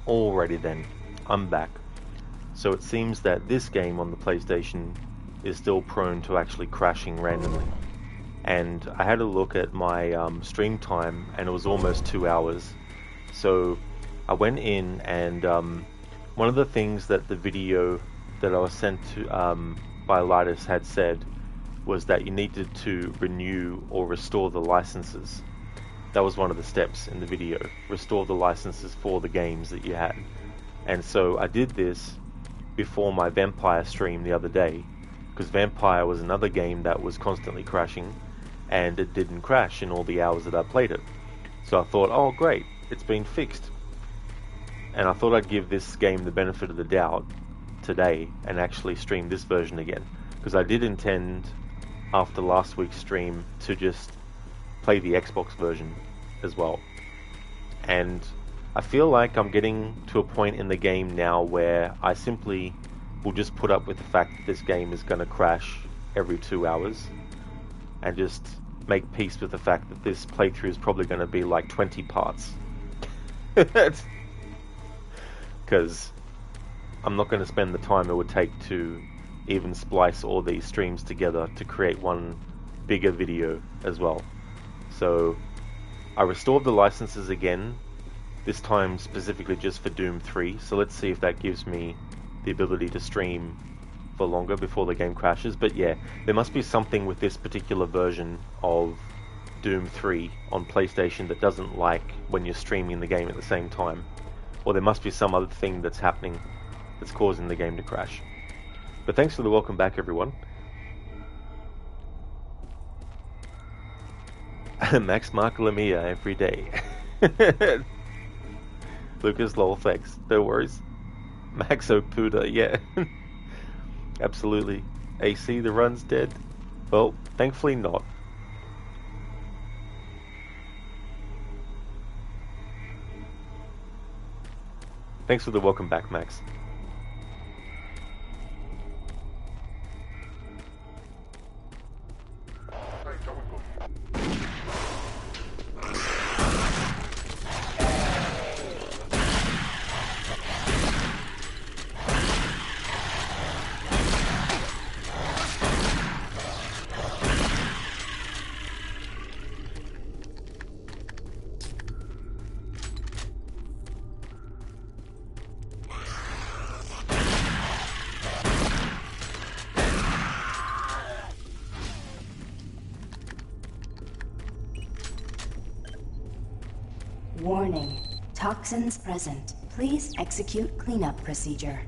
Alrighty then, I'm back. So it seems that this game on the PlayStation is still prone to actually crashing randomly. And I had a look at my stream time and it was almost 2 hours. So I went in and one of the things that the video that I was sent to by Lightus had said was that you needed to renew or restore the licenses. That was one of the steps in the video, restore the licenses for the games that you had. And so I did this before my Vampire stream the other day, because Vampire was another game that was constantly crashing, and it didn't crash in all the hours that I played it. So I thought, oh great, it's been fixed. And I thought I'd give this game the benefit of the doubt today and actually stream this version again, because I did intend after last week's stream to just play the Xbox version as well. And I feel like I'm getting to a point in the game now where I simply will just put up with the fact that this game is going to crash every 2 hours and just make peace with the fact that this playthrough is probably going to be like 20 parts. Because I'm not going to spend the time it would take to even splice all these streams together to create one bigger video as well. So I restored the licenses again, this time specifically just for Doom 3, so let's see if that gives me the ability to stream for longer before the game crashes. But yeah, there must be something with this particular version of Doom 3 on PlayStation that doesn't like when you're streaming the game at the same time. Or there must be some other thing that's happening that's causing the game to crash. But thanks for the welcome back, everyone. Max Mark Lamia every day. Lucas lol, thanks. No worries. Max Opuda, yeah. Absolutely. AC, the run's dead? Well, thankfully not. Thanks for the welcome back, Max. Warning. Toxins present. Please execute cleanup procedure.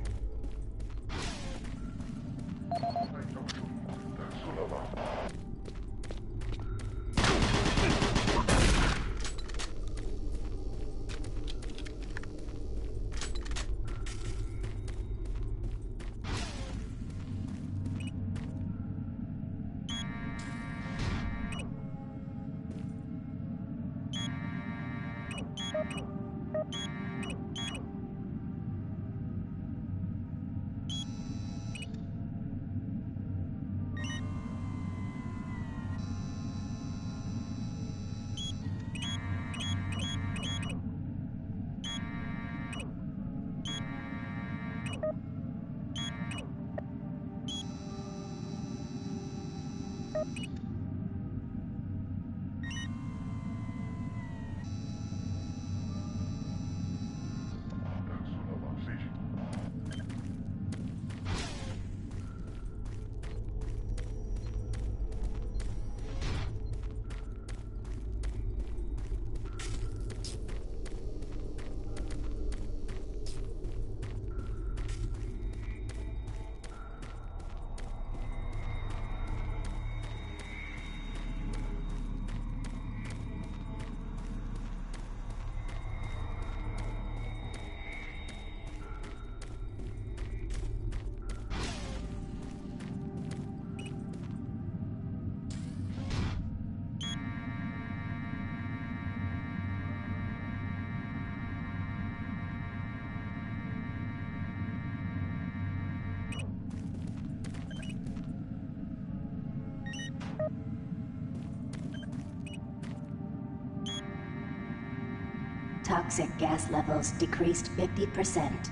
toxic gas levels decreased 50%.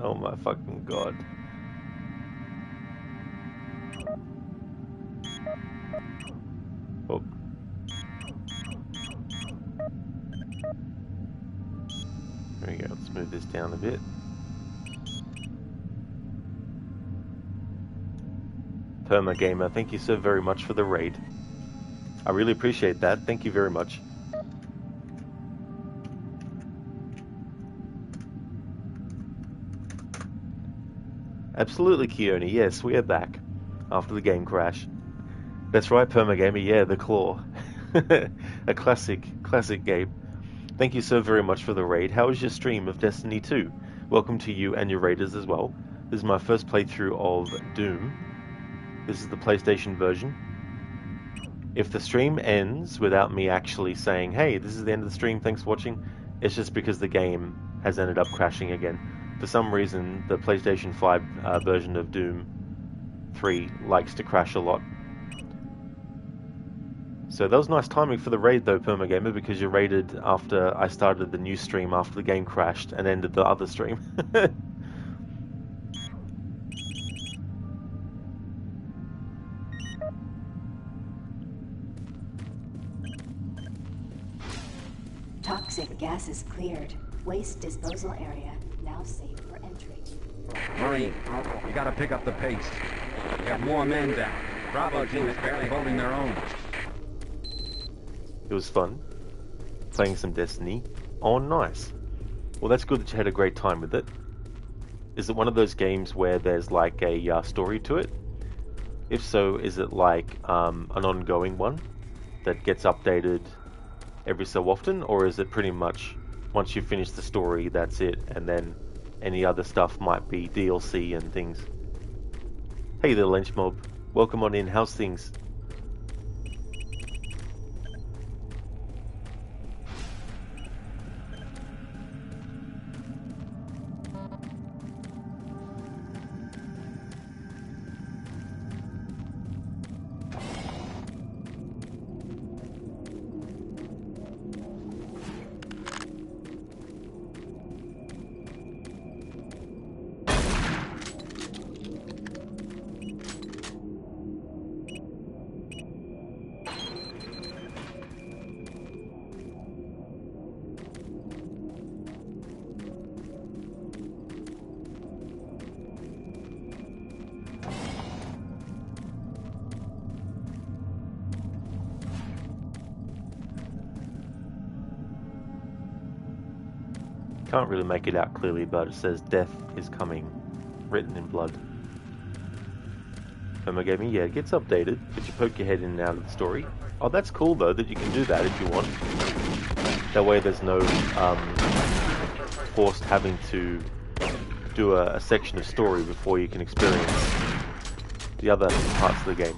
Oh my fucking god. Oh. There we go, let's move this down a bit. Perma Gamer, thank you so very much for the raid. I really appreciate that, thank you very much. Absolutely, Keone. Yes, we are back after the game crash. That's right, Permagamer. Yeah, the claw. A classic game. Thank you so very much for the raid. How was your stream of Destiny 2? Welcome to you and your raiders as well. This is my first playthrough of Doom. This is the PlayStation version. If the stream ends without me actually saying, hey, this is the end of the stream, thanks for watching, it's just because the game has ended up crashing again. For some reason, the PlayStation 5 version of Doom 3 likes to crash a lot. So that was nice timing for the raid though, Permagamer, because you raided after I started the new stream after the game crashed and ended the other stream. Toxic gases cleared. Waste disposal area now safe for entry. Marine, you gotta pick up the pace. We have more men down. Bravo team is barely holding their own. It was fun. Playing some Destiny. Oh, nice. Well, that's good that you had a great time with it. Is it one of those games where there's like a story to it? If so, is it like an ongoing one that gets updated every so often? Or is it pretty much once you finish the story, that's it, and then any other stuff might be DLC and things? Hey there, Lench Mob. Welcome on in. How's things? Can't really make it out clearly, but it says death is coming, written in blood. Permagamer, yeah, it gets updated, but you poke your head in and out of the story. Oh, that's cool though, that you can do that if you want. That way there's no forced having to do a section of story before you can experience the other parts of the game.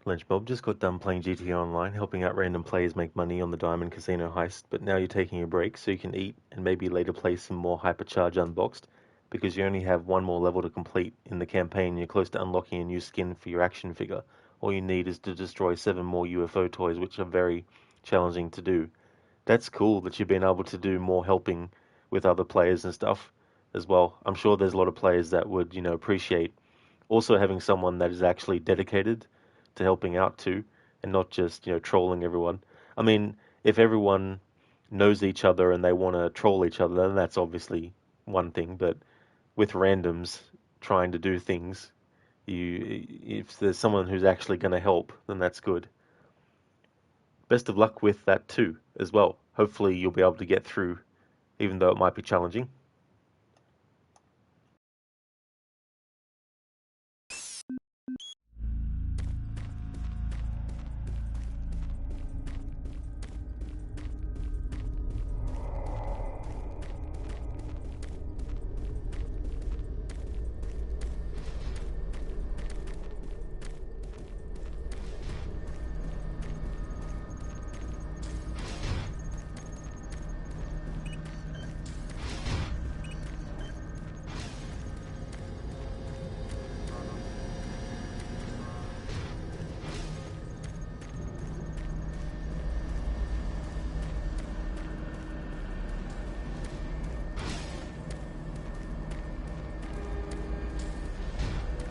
Lynchmob just got done playing GTA Online, helping out random players make money on the Diamond Casino heist, but now you're taking a break so you can eat and maybe later play some more Hypercharge Unboxed, because you only have one more level to complete in the campaign. You're close to unlocking a new skin for your action figure. All you need is to destroy 7 more UFO toys, which are very challenging to do. That's cool that you've been able to do more helping with other players and stuff as well. I'm sure there's a lot of players that would, appreciate also having someone that is actually dedicated to helping out too, and not just, trolling everyone. I mean, if everyone knows each other and they want to troll each other, then that's obviously one thing, but with randoms trying to do things, if there's someone who's actually going to help, then that's good. Best of luck with that too, as well. Hopefully you'll be able to get through, even though it might be challenging.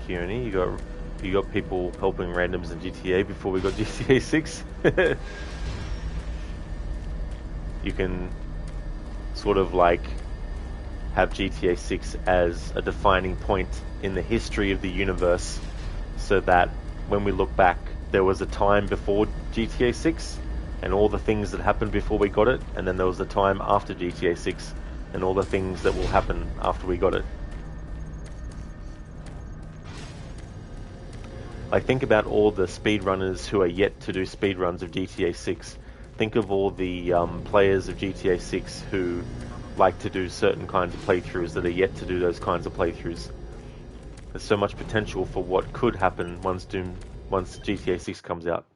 Kearney, you got people helping randoms in GTA before we got GTA 6. You can sort of like have GTA 6 as a defining point in the history of the universe, so that when we look back, there was a time before GTA 6 and all the things that happened before we got it, and then there was a time after GTA 6 and all the things that will happen after we got it. I think about all the speedrunners who are yet to do speedruns of GTA 6. Think of all the players of GTA 6 who like to do certain kinds of playthroughs that are yet to do those kinds of playthroughs. There's so much potential for what could happen once GTA 6 comes out.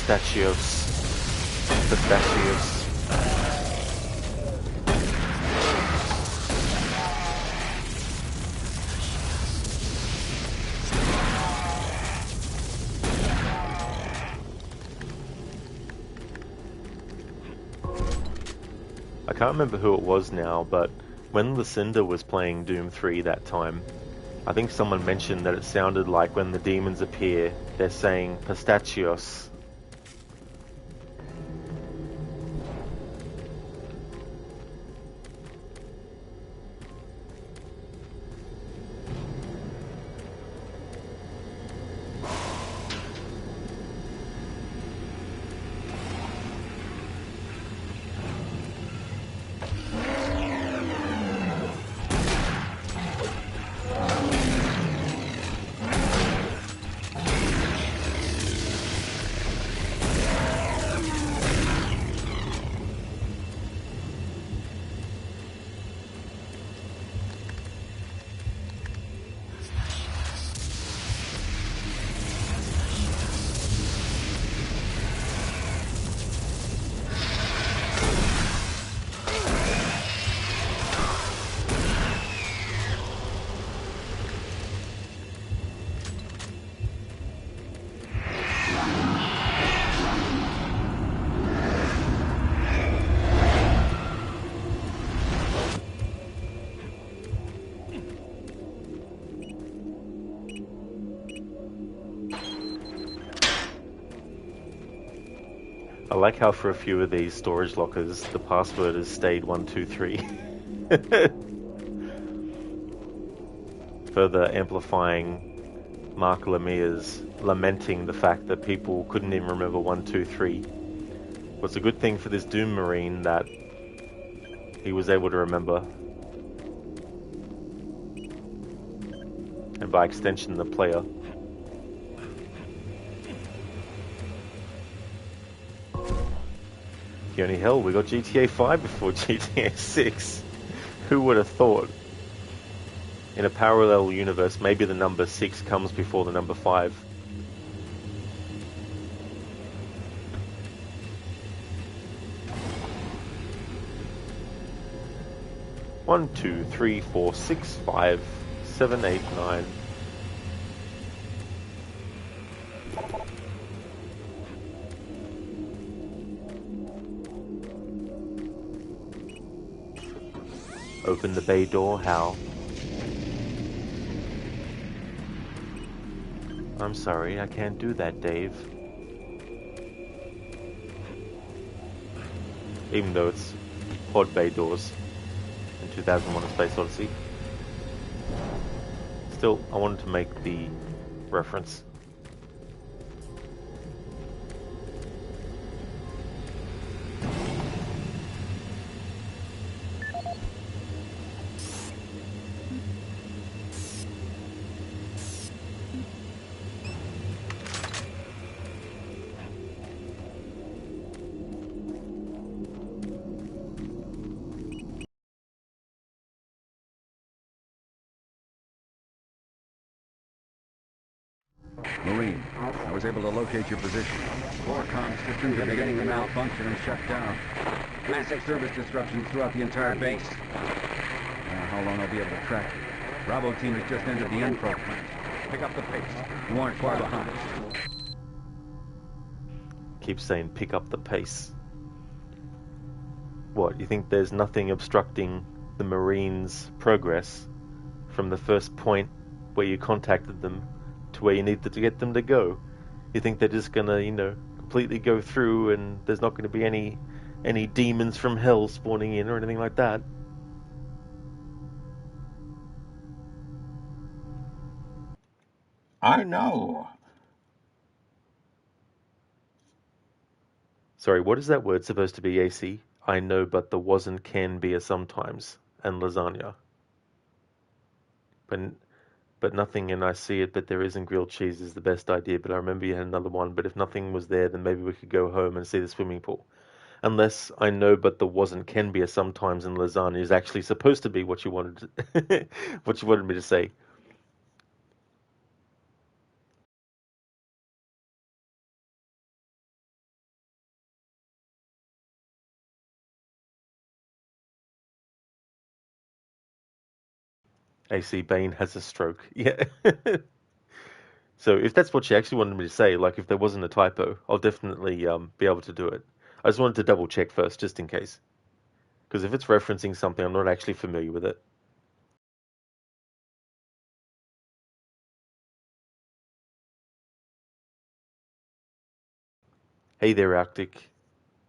Pistachios. I can't remember who it was now, but when Lucinda was playing Doom 3 that time, I think someone mentioned that it sounded like when the demons appear, they're saying pistachios. I like how for a few of these storage lockers, the password has stayed 123. Further amplifying Mark Lemire's lamenting the fact that people couldn't even remember 123. Well, it's a good thing for this Doom Marine that he was able to remember. And by extension, the player. Yoni hell, we got GTA 5 before GTA 6. Who would have thought? In a parallel universe, maybe the number 6 comes before the number 5. One, 2, 3, 4, 6, 5, 7, 8, 9. Open the bay door, how? I'm sorry, I can't do that, Dave. Even though it's pod bay doors in 2001: A Space Odyssey. Still, I wanted to make the reference. Marine, I was able to locate your position. Core comm systems are beginning to malfunction and shut down. Massive service disruptions throughout the entire base. I don't know how long I'll be able to track you. Bravo team has just entered the Enpro plant. Pick up the pace. You aren't far behind. Keep saying pick up the pace. What, you think there's nothing obstructing the Marines' progress from the first point where you contacted them to where you needed to get them to go? You think they're just gonna, completely go through and there's not gonna be any demons from hell spawning in or anything like that? I know. Sorry, what is that word supposed to be, AC? I know, but the wasn't can be a sometimes, and lasagna. But nothing, and I see it, but there isn't grilled cheese is the best idea, but I remember you had another one, but if nothing was there, then maybe we could go home and see the swimming pool. Unless I know, but the wasn't can be a sometimes, and lasagna is actually supposed to be what you wanted what you wanted me to say. AC Bane has a stroke. Yeah. So if that's what she actually wanted me to say, like if there wasn't a typo, I'll definitely be able to do it. I just wanted to double check first, just in case. Because if it's referencing something, I'm not actually familiar with it. Hey there, Arctic.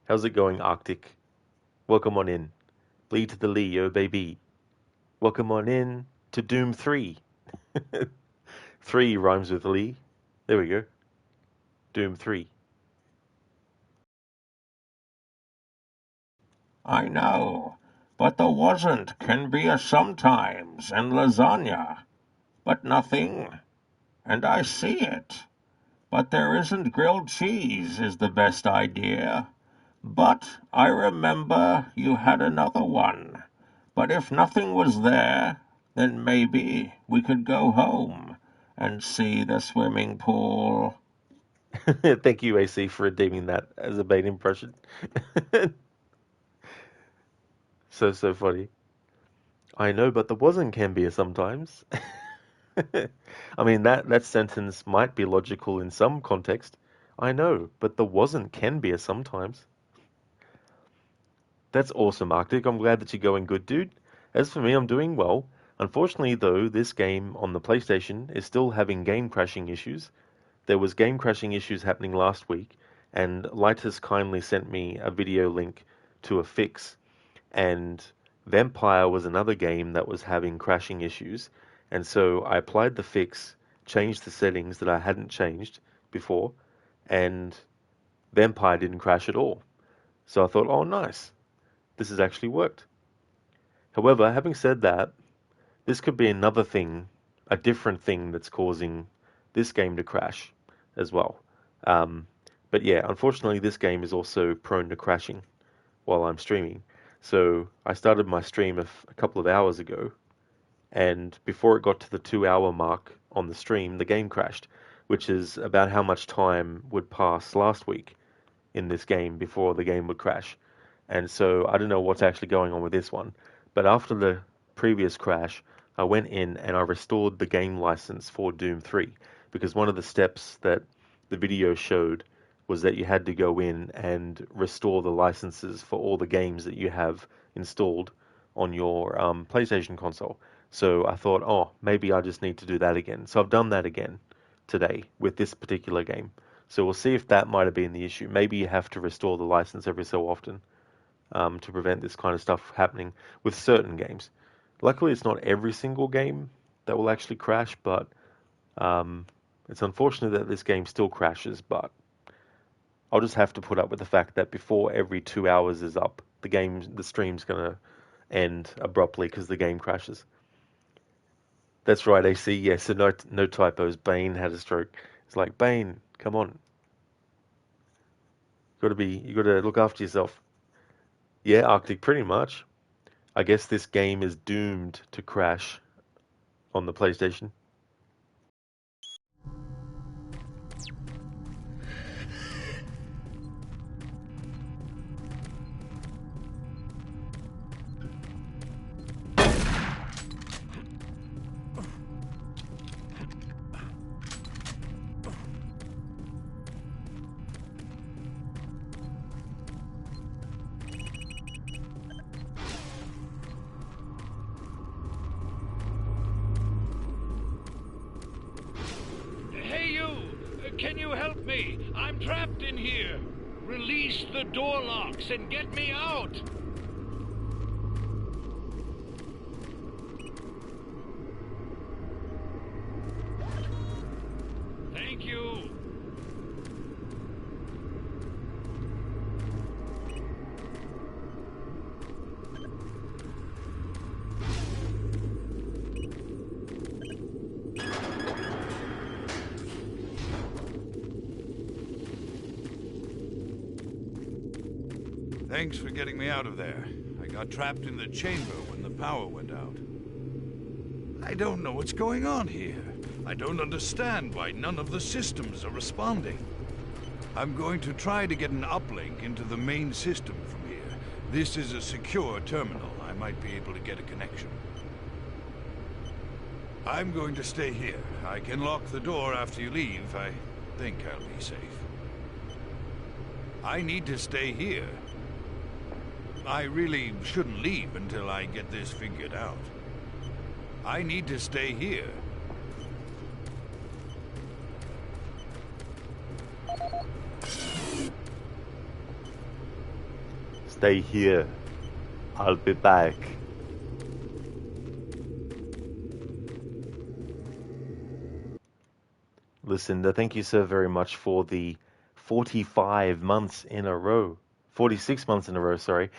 How's it going, Arctic? Welcome on in. Bleed to the Lee, yo baby. Welcome on in to Doom 3. 3 rhymes with Lee. There we go. Doom 3. I know. But the wasn't can be a sometimes and lasagna. But nothing. And I see it. But there isn't grilled cheese is the best idea. But I remember you had another one. But if nothing was there, then maybe we could go home and see the swimming pool. Thank you, AC, for redeeming that as a Bane impression. So funny. I know, but the wasn't can be a sometimes. I mean, that sentence might be logical in some context. I know, but the wasn't can be a sometimes. That's awesome, Arctic. I'm glad that you're going good, dude. As for me, I'm doing well. Unfortunately, though, this game on the PlayStation is still having game crashing issues. There was game crashing issues happening last week, and Lightus kindly sent me a video link to a fix. And Vampire was another game that was having crashing issues, and so I applied the fix, changed the settings that I hadn't changed before, and Vampire didn't crash at all. So I thought, oh nice, this has actually worked. However, having said that, this could be another thing, a different thing that's causing this game to crash as well. But yeah, unfortunately, this game is also prone to crashing. while I'm streaming. So I started my stream a couple of hours ago, and before it got to the 2 hour mark on the stream, the game crashed, which is about how much time would pass last week in this game before the game would crash. And so I don't know what's actually going on with this one. But after the previous crash, I went in and I restored the game license for Doom 3, because one of the steps that the video showed was that you had to go in and restore the licenses for all the games that you have installed on your PlayStation console. So I thought, oh, maybe I just need to do that again. So I've done that again today with this particular game. So we'll see if that might have been the issue. Maybe you have to restore the license every so often to prevent this kind of stuff happening with certain games. Luckily, it's not every single game that will actually crash, but it's unfortunate that this game still crashes, but I'll just have to put up with the fact that before every 2 hours is up, the stream's going to end abruptly because the game crashes. That's right, AC. Yes, so no typos. Bane had a stroke. It's like, Bane, come on. You gotta look after yourself. Yeah, Arctic, pretty much. I guess this game is doomed to crash on the PlayStation. Hey, you! Can you help me? I'm trapped in here. Release the door locks and get me out. Thank you. Thanks for getting me out of there. I got trapped in the chamber when the power went out. I don't know what's going on here. I don't understand why none of the systems are responding. I'm going to try to get an uplink into the main system from here. This is a secure terminal. I might be able to get a connection. I'm going to stay here. I can lock the door after you leave. I think I'll be safe. I need to stay here. I really shouldn't leave until I get this figured out. I need to stay here. Stay here. I'll be back. Lucinda, thank you so very much for the 45 months in a row. 46 months in a row, sorry.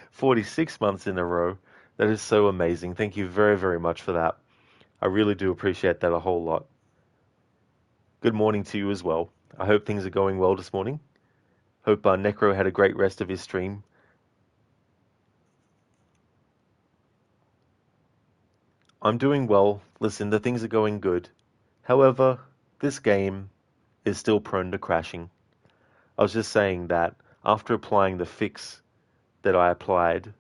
46 months in a row. That is so amazing. Thank you very, very much for that. I really do appreciate that a whole lot. Good morning to you as well. I hope things are going well this morning. Hope Necro had a great rest of his stream. I'm doing well. Listen, the things are going good. However, this game is still prone to crashing. I was just saying that after applying the fix that I applied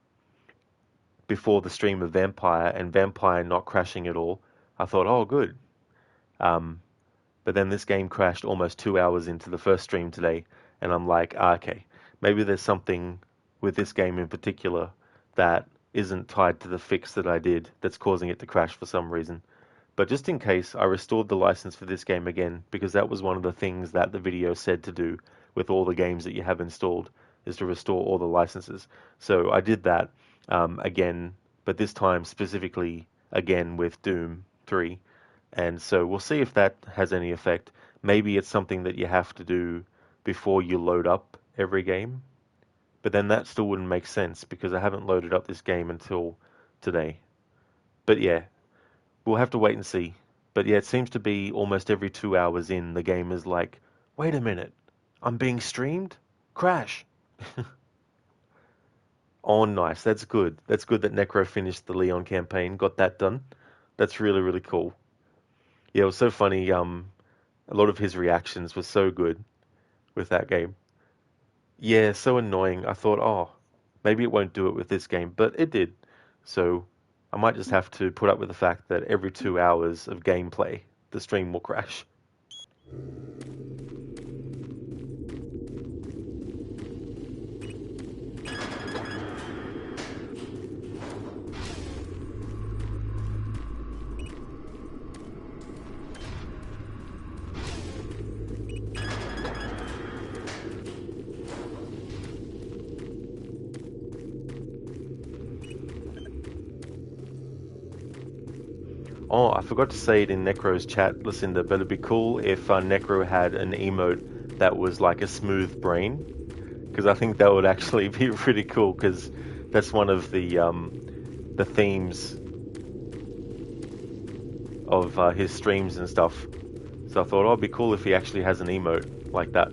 before the stream of Vampire and Vampire not crashing at all, I thought, oh, good. But then this game crashed almost 2 hours into the first stream today, and I'm like, okay, maybe there's something with this game in particular that isn't tied to the fix that I did that's causing it to crash for some reason. But just in case, I restored the license for this game again, because that was one of the things that the video said to do with all the games that you have installed, is to restore all the licenses. So I did that again, but this time specifically again with Doom 3. And so we'll see if that has any effect. Maybe it's something that you have to do before you load up every game. But then that still wouldn't make sense, because I haven't loaded up this game until today. But yeah, we'll have to wait and see. But yeah, it seems to be almost every 2 hours in, the game is like, wait a minute, I'm being streamed? Crash. Oh, nice. That's good. That's good that Necro finished the Leon campaign, got that done. That's really, really cool. Yeah, it was so funny. A lot of his reactions were so good with that game. Yeah, so annoying. I thought, oh, maybe it won't do it with this game, but it did. So I might just have to put up with the fact that every 2 hours of gameplay, the stream will crash. Oh, I forgot to say it in Necro's chat, Lucinda, but it'd be cool if Necro had an emote that was like a smooth brain, because I think that would actually be pretty cool, because that's one of the themes of his streams and stuff. So I thought, oh, it'd be cool if he actually has an emote like that.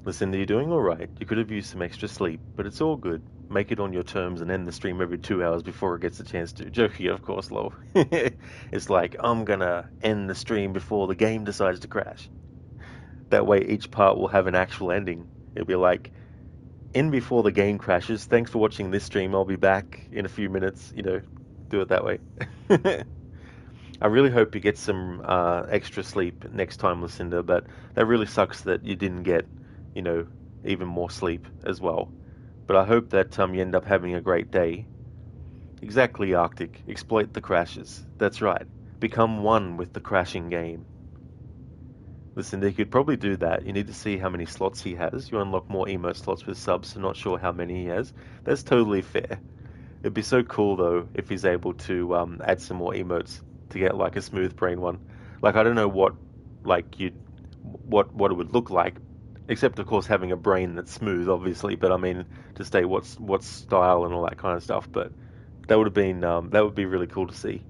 Lucinda, you're doing alright. You could have used some extra sleep, but it's all good. Make it on your terms and end the stream every 2 hours before it gets a chance to. Joking, of course, lol. It's like, I'm gonna end the stream before the game decides to crash. That way each part will have an actual ending. It'll be like, end before the game crashes. Thanks for watching this stream. I'll be back in a few minutes. Do it that way. I really hope you get some extra sleep next time, Lucinda, but that really sucks that you didn't get even more sleep as well. But I hope that you end up having a great day. Exactly, Arctic. Exploit the crashes. That's right. Become one with the crashing game. Listen, you could probably do that. You need to see how many slots he has. You unlock more emote slots with subs, so not sure how many he has. That's totally fair. It'd be so cool, though, if he's able to add some more emotes to get, like, a smooth brain one. Like, I don't know what it would look like, except, of course, having a brain that's smooth, obviously. But I mean, to say what style and all that kind of stuff. But that would be really cool to see.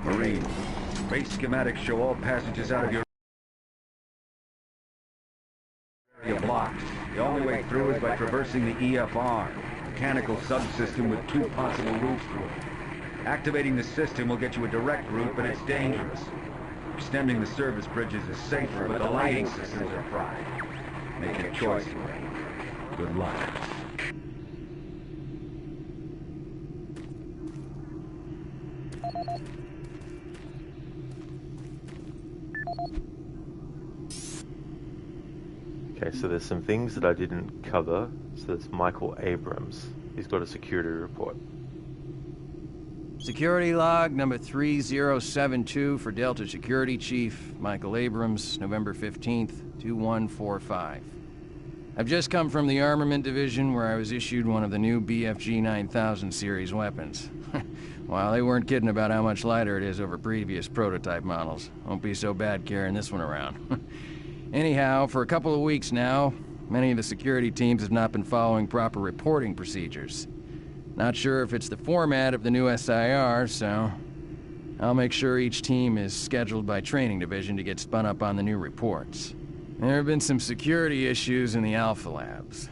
Marine, base schematics show all passages out of your area blocked. The only way through is by traversing the EFR, mechanical subsystem with 2 possible routes through it. Activating the system will get you a direct route, but it's dangerous. Extending the service bridges is safer, but the lighting systems are fried. Make your choice, Marine. Good luck. Okay, so there's some things that I didn't cover. So there's Michael Abrams. He's got a security report. Security log number 3072 for Delta Security Chief Michael Abrams, November 15th, 2145. I've just come from the Armament Division where I was issued one of the new BFG 9000 series weapons. Well, they weren't kidding about how much lighter it is over previous prototype models. Won't be so bad carrying this one around. Anyhow, for a couple of weeks now, many of the security teams have not been following proper reporting procedures. Not sure if it's the format of the new SIR, so I'll make sure each team is scheduled by training division to get spun up on the new reports. There have been some security issues in the Alpha Labs.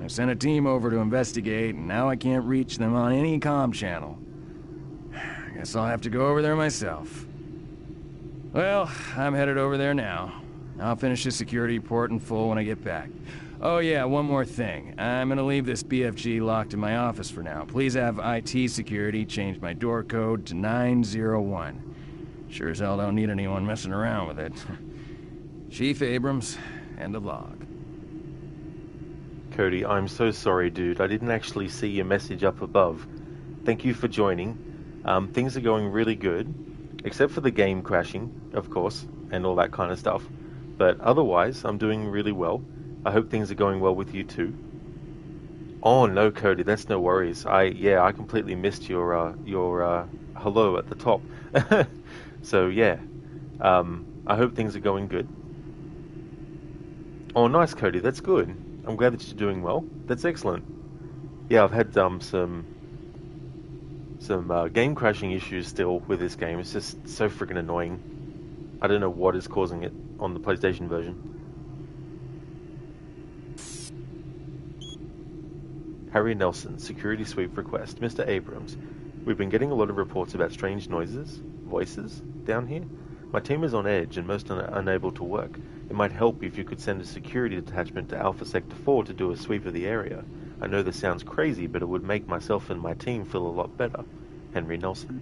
I sent a team over to investigate, and now I can't reach them on any comm channel. I guess I'll have to go over there myself. Well, I'm headed over there now. I'll finish the security report in full when I get back. Oh yeah, one more thing. I'm gonna leave this BFG locked in my office for now. Please have IT security change my door code to 901. Sure as hell don't need anyone messing around with it. Chief Abrams, end of log. Cody, I'm so sorry, dude. I didn't actually see your message up above. Thank you for joining. Things are going really good, except for the game crashing, of course, and all that kind of stuff. But otherwise, I'm doing really well. I hope things are going well with you too. Oh no, Cody, that's no worries. I completely missed your hello at the top. So yeah, I hope things are going good. Oh, nice, Cody. That's good. I'm glad that you're doing well. That's excellent. Yeah, I've had some game crashing issues still with this game. It's just so freaking annoying. I don't know what is causing it on the PlayStation version. Harry Nelson, security sweep request. Mr. Abrams, we've been getting a lot of reports about strange noises, voices, down here. My team is on edge and most unable to work. It might help if you could send a security detachment to Alpha Sector 4 to do a sweep of the area. I know this sounds crazy, but it would make myself and my team feel a lot better. Henry Nelson.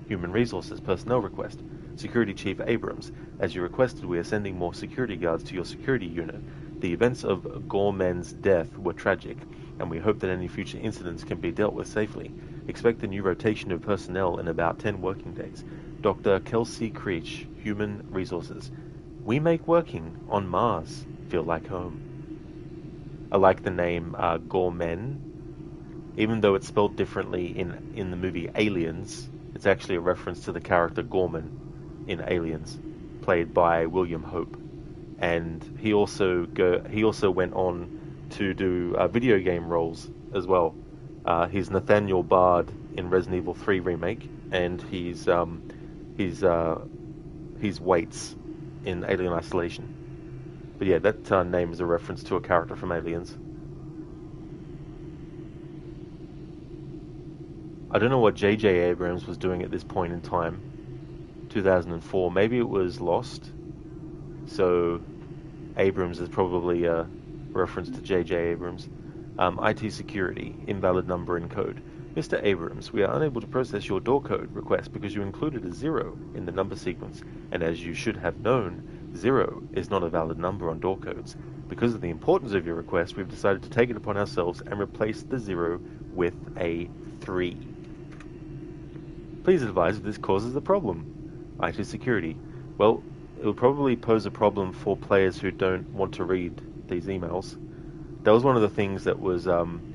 Human Resources personnel request. Security Chief Abrams, as you requested, we are sending more security guards to your security unit. The events of Gorman's death were tragic, and we hope that any future incidents can be dealt with safely. Expect a new rotation of personnel in about 10 working days. Dr. Kelsey Creech, Human Resources. We make working on Mars feel like home. I like the name Gorman. Even though it's spelled differently in the movie Aliens, it's actually a reference to the character Gorman in Aliens, played by William Hope. And he also went on to do video game roles as well. He's Nathaniel Bard in Resident Evil 3 remake, and he's Waits in Alien Isolation. But yeah, that name is a reference to a character from Aliens. I don't know what J.J. Abrams was doing at this point in time. 2004. Maybe it was Lost. So Abrams is probably a reference to J.J. Abrams. IT security, invalid number in code. Mr. Abrams, we are unable to process your door code request because you included a 0 in the number sequence, and as you should have known, 0 is not a valid number on door codes. Because of the importance of your request, we've decided to take it upon ourselves and replace the 0 with a 3. Please advise if this causes a problem. IT security. Well, it will probably pose a problem for players who don't want to read these emails. That was one of the things that was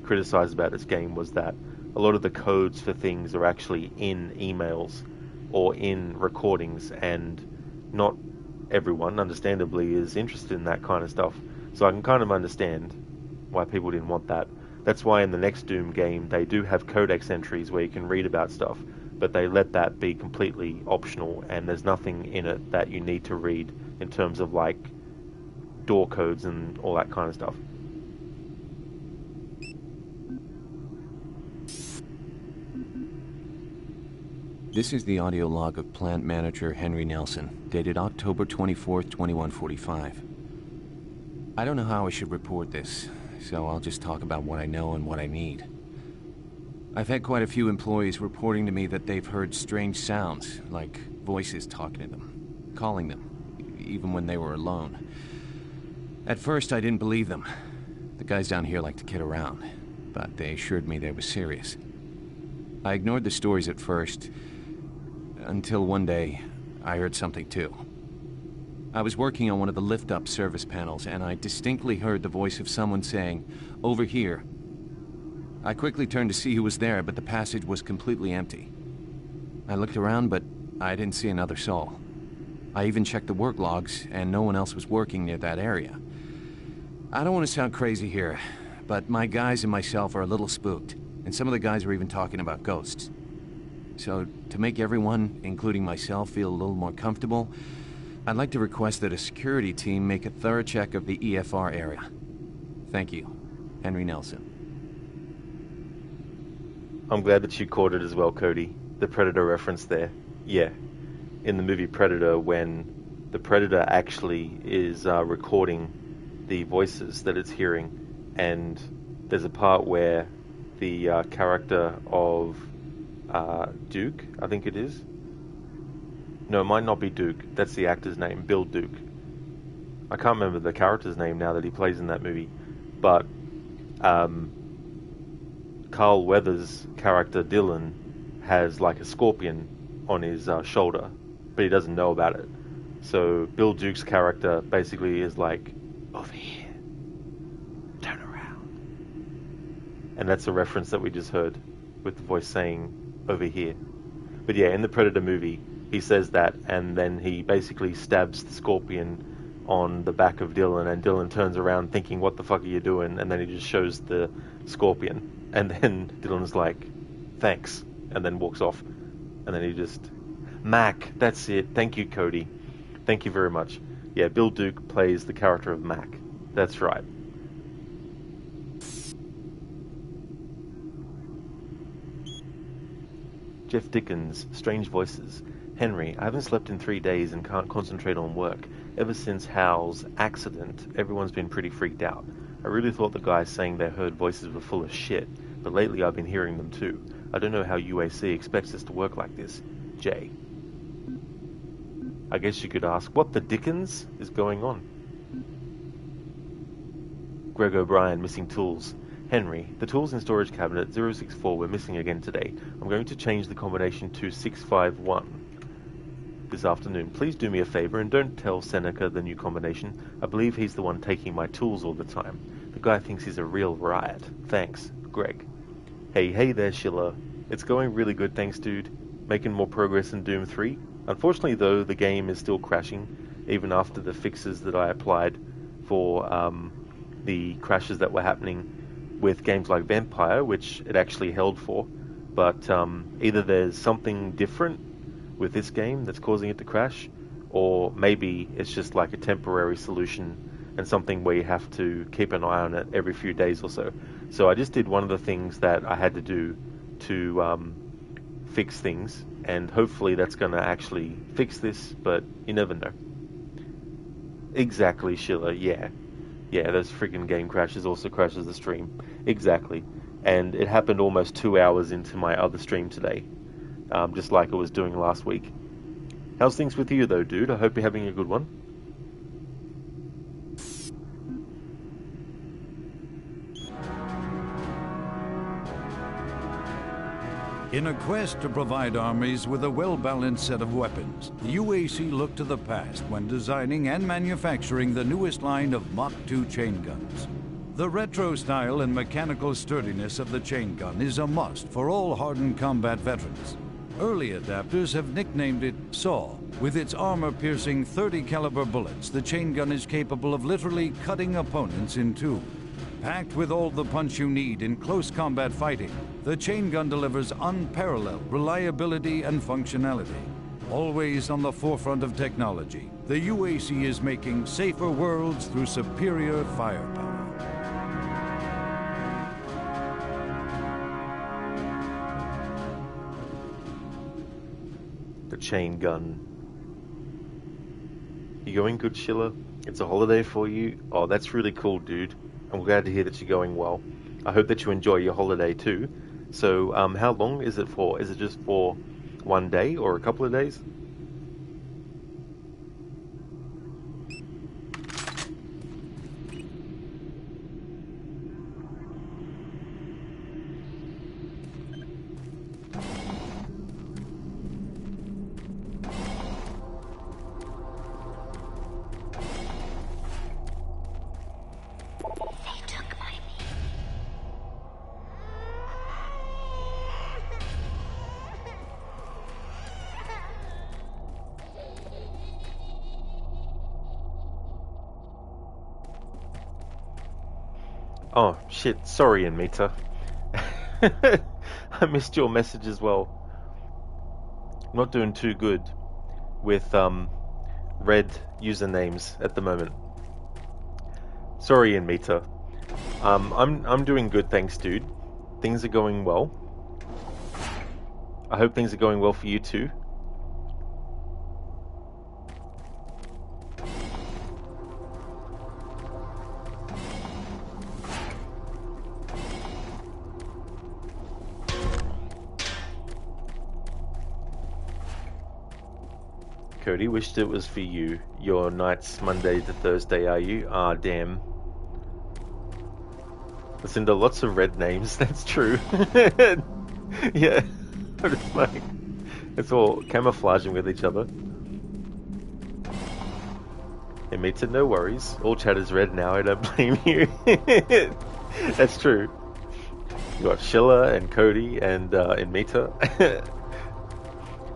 criticized about this game, was that a lot of the codes for things are actually in emails or in recordings, and not everyone, understandably, is interested in that kind of stuff. So I can kind of understand why people didn't want that. That's why in the next Doom game they do have codex entries where you can read about stuff, but they let that be completely optional, and there's nothing in it that you need to read in terms of like door codes and all that kind of stuff. This is the audio log of Plant Manager Henry Nelson, dated October 24th, 2145. I don't know how I should report this, so I'll just talk about what I know and what I need. I've had quite a few employees reporting to me that they've heard strange sounds, like voices talking to them, calling them, even when they were alone. At first, I didn't believe them. The guys down here like to kid around, but they assured me they were serious. I ignored the stories at first, until one day, I heard something too. I was working on one of the lift-up service panels, and I distinctly heard the voice of someone saying, "Over here." I quickly turned to see who was there, but the passage was completely empty. I looked around, but I didn't see another soul. I even checked the work logs, and no one else was working near that area. I don't want to sound crazy here, but my guys and myself are a little spooked, and some of the guys were even talking about ghosts. So, to make everyone, including myself, feel a little more comfortable, I'd like to request that a security team make a thorough check of the EFR area. Thank you. Henry Nelson. I'm glad that you caught it as well, Cody. The Predator reference there. Yeah. In the movie Predator, when the Predator actually is recording the voices that it's hearing, and there's a part where the character of Duke, I think it is. No, it might not be Duke. That's the actor's name, Bill Duke. I can't remember the character's name now that he plays in that movie. But Carl Weathers' character Dylan has like a scorpion on his shoulder, but he doesn't know about it. So Bill Duke's character basically is like, over here, turn around. And that's a reference that we just heard with the voice saying, over here. But yeah, in the Predator movie, he says that, and then he basically stabs the scorpion on the back of Dylan, and Dylan turns around thinking, what the fuck are you doing? And then he just shows the scorpion, and then Dylan's like, thanks, and then walks off. And then he just, Mac, that's it. Thank you, Cody. Thank you very much. Yeah, Bill Duke plays the character of Mac. That's right. Jeff Dickens, Strange Voices. Henry, I haven't slept in 3 days and can't concentrate on work. Ever since Hal's accident, everyone's been pretty freaked out. I really thought the guys saying they heard voices were full of shit, but lately I've been hearing them too. I don't know how UAC expects us to work like this. Jay. I guess you could ask, what the dickens is going on? Greg O'Brien, missing tools. Henry, the tools in storage cabinet 064 were missing again today. I'm going to change the combination to 651 this afternoon. Please do me a favor and don't tell Seneca the new combination. I believe he's the one taking my tools all the time. The guy thinks he's a real riot. Thanks, Greg. Hey there, Schiller. It's going really good, thanks, dude. Making more progress in Doom 3. Unfortunately, though, the game is still crashing, even after the fixes that I applied for the crashes that were happening with games like Vampire, which it actually held for. But either there's something different with this game that's causing it to crash, or maybe it's just like a temporary solution and something where you have to keep an eye on it every few days or so. So I just did one of the things that I had to do to fix things, and hopefully that's going to actually fix this, but you never know. Exactly, Schiller, yeah. Yeah, those freaking game crashes also crashes the stream. Exactly. And it happened almost 2 hours into my other stream today. Just like it was doing last week. How's things with you though, dude? I hope you're having a good one. In a quest to provide armies with a well-balanced set of weapons, the UAC looked to the past when designing and manufacturing the newest line of Mach 2 chain guns. The retro style and mechanical sturdiness of the chain gun is a must for all hardened combat veterans. Early adapters have nicknamed it SAW. With its armor-piercing 30 caliber bullets, the chain gun is capable of literally cutting opponents in two. Packed with all the punch you need in close combat fighting, the chain gun delivers unparalleled reliability and functionality. Always on the forefront of technology, the UAC is making safer worlds through superior firepower. The chain gun. You going good, Schiller? It's a holiday for you? Oh, that's really cool, dude. I'm glad to hear that you're going well. I hope that you enjoy your holiday too. So, how long is it for? Is it just for one day or a couple of days? Oh, shit, sorry, Anmita. I missed your message as well. I'm not doing too good with red usernames at the moment. Sorry, Inmita. I'm doing good, thanks, dude. Things are going well. I hope things are going well for you too. Cody, wished it was for you. Your nights Monday to Thursday, are you? Ah, damn. Listen to lots of red names, that's true. Yeah, it's like, it's all camouflaging with each other. It meets it, no worries. All chat is red now, I don't blame you. That's true. You got Shilla and Cody and Inmita.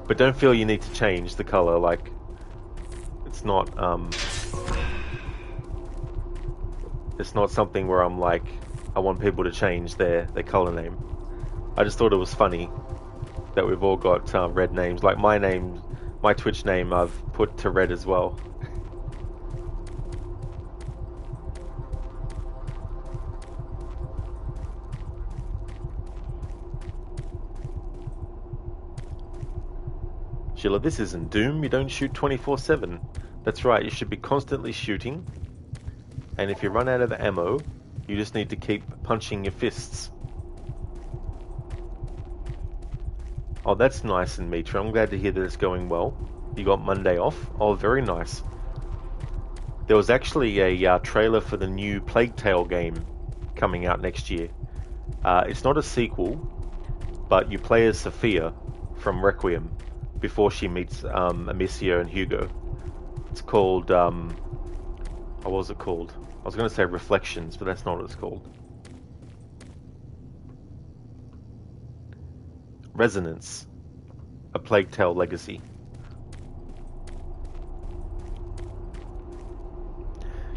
But don't feel you need to change the color, like, it's not something where I'm like, I want people to change their color name. I just thought it was funny that we've all got red names. Like my name, my Twitch name, I've put to red as well. Sheila, this isn't Doom. You don't shoot 24/7. That's right, you should be constantly shooting. And if you run out of ammo, you just need to keep punching your fists. Oh, that's nice, and Mitra. I'm glad to hear that it's going well. You got Monday off? Oh, very nice. There was actually a trailer for the new Plague Tale game coming out next year. It's not a sequel, but you play as Sophia from Requiem before she meets Amicia and Hugo. It's called, what was it called? I was going to say Reflections, but that's not what it's called. Resonance, A Plague Tale Legacy.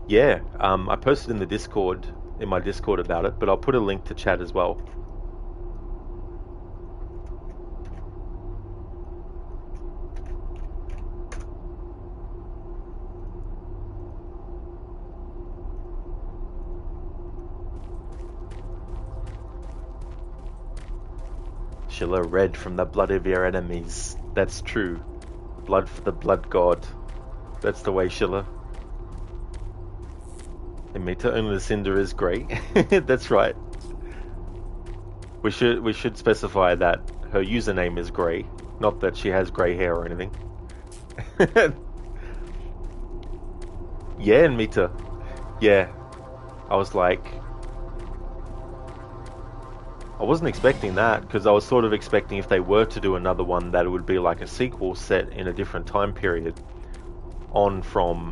Yeah, I posted in the Discord, in my Discord about it, but I'll put a link to chat as well. Sheila, red from the blood of your enemies. That's true. Blood for the blood god. That's the way, Sheila. Amita, only the cinder is grey. That's right. We should specify that her username is grey, not that she has grey hair or anything. Yeah, Amita. Yeah. I was like, I wasn't expecting that, because I was sort of expecting if they were to do another one that it would be like a sequel set in a different time period on from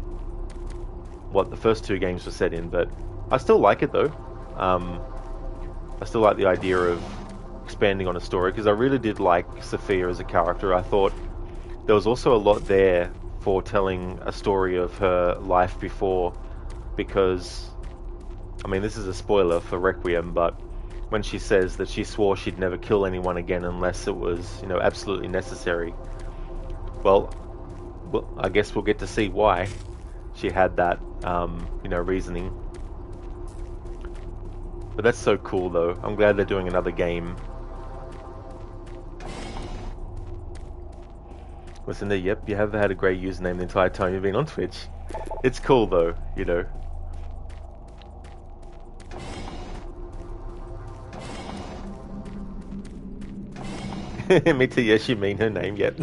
what the first two games were set in, but I still like it though. I still like the idea of expanding on a story, because I really did like Sophia as a character. I thought there was also a lot there for telling a story of her life before, because, I mean, this is a spoiler for Requiem, but when she says that she swore she'd never kill anyone again unless it was, you know, absolutely necessary. Well, I guess we'll get to see why she had that, you know, reasoning. But that's so cool, though. I'm glad they're doing another game. Listen there, yep, you have had a great username the entire time you've been on Twitch. It's cool, though, you know. Me too, yes, you mean her name yet.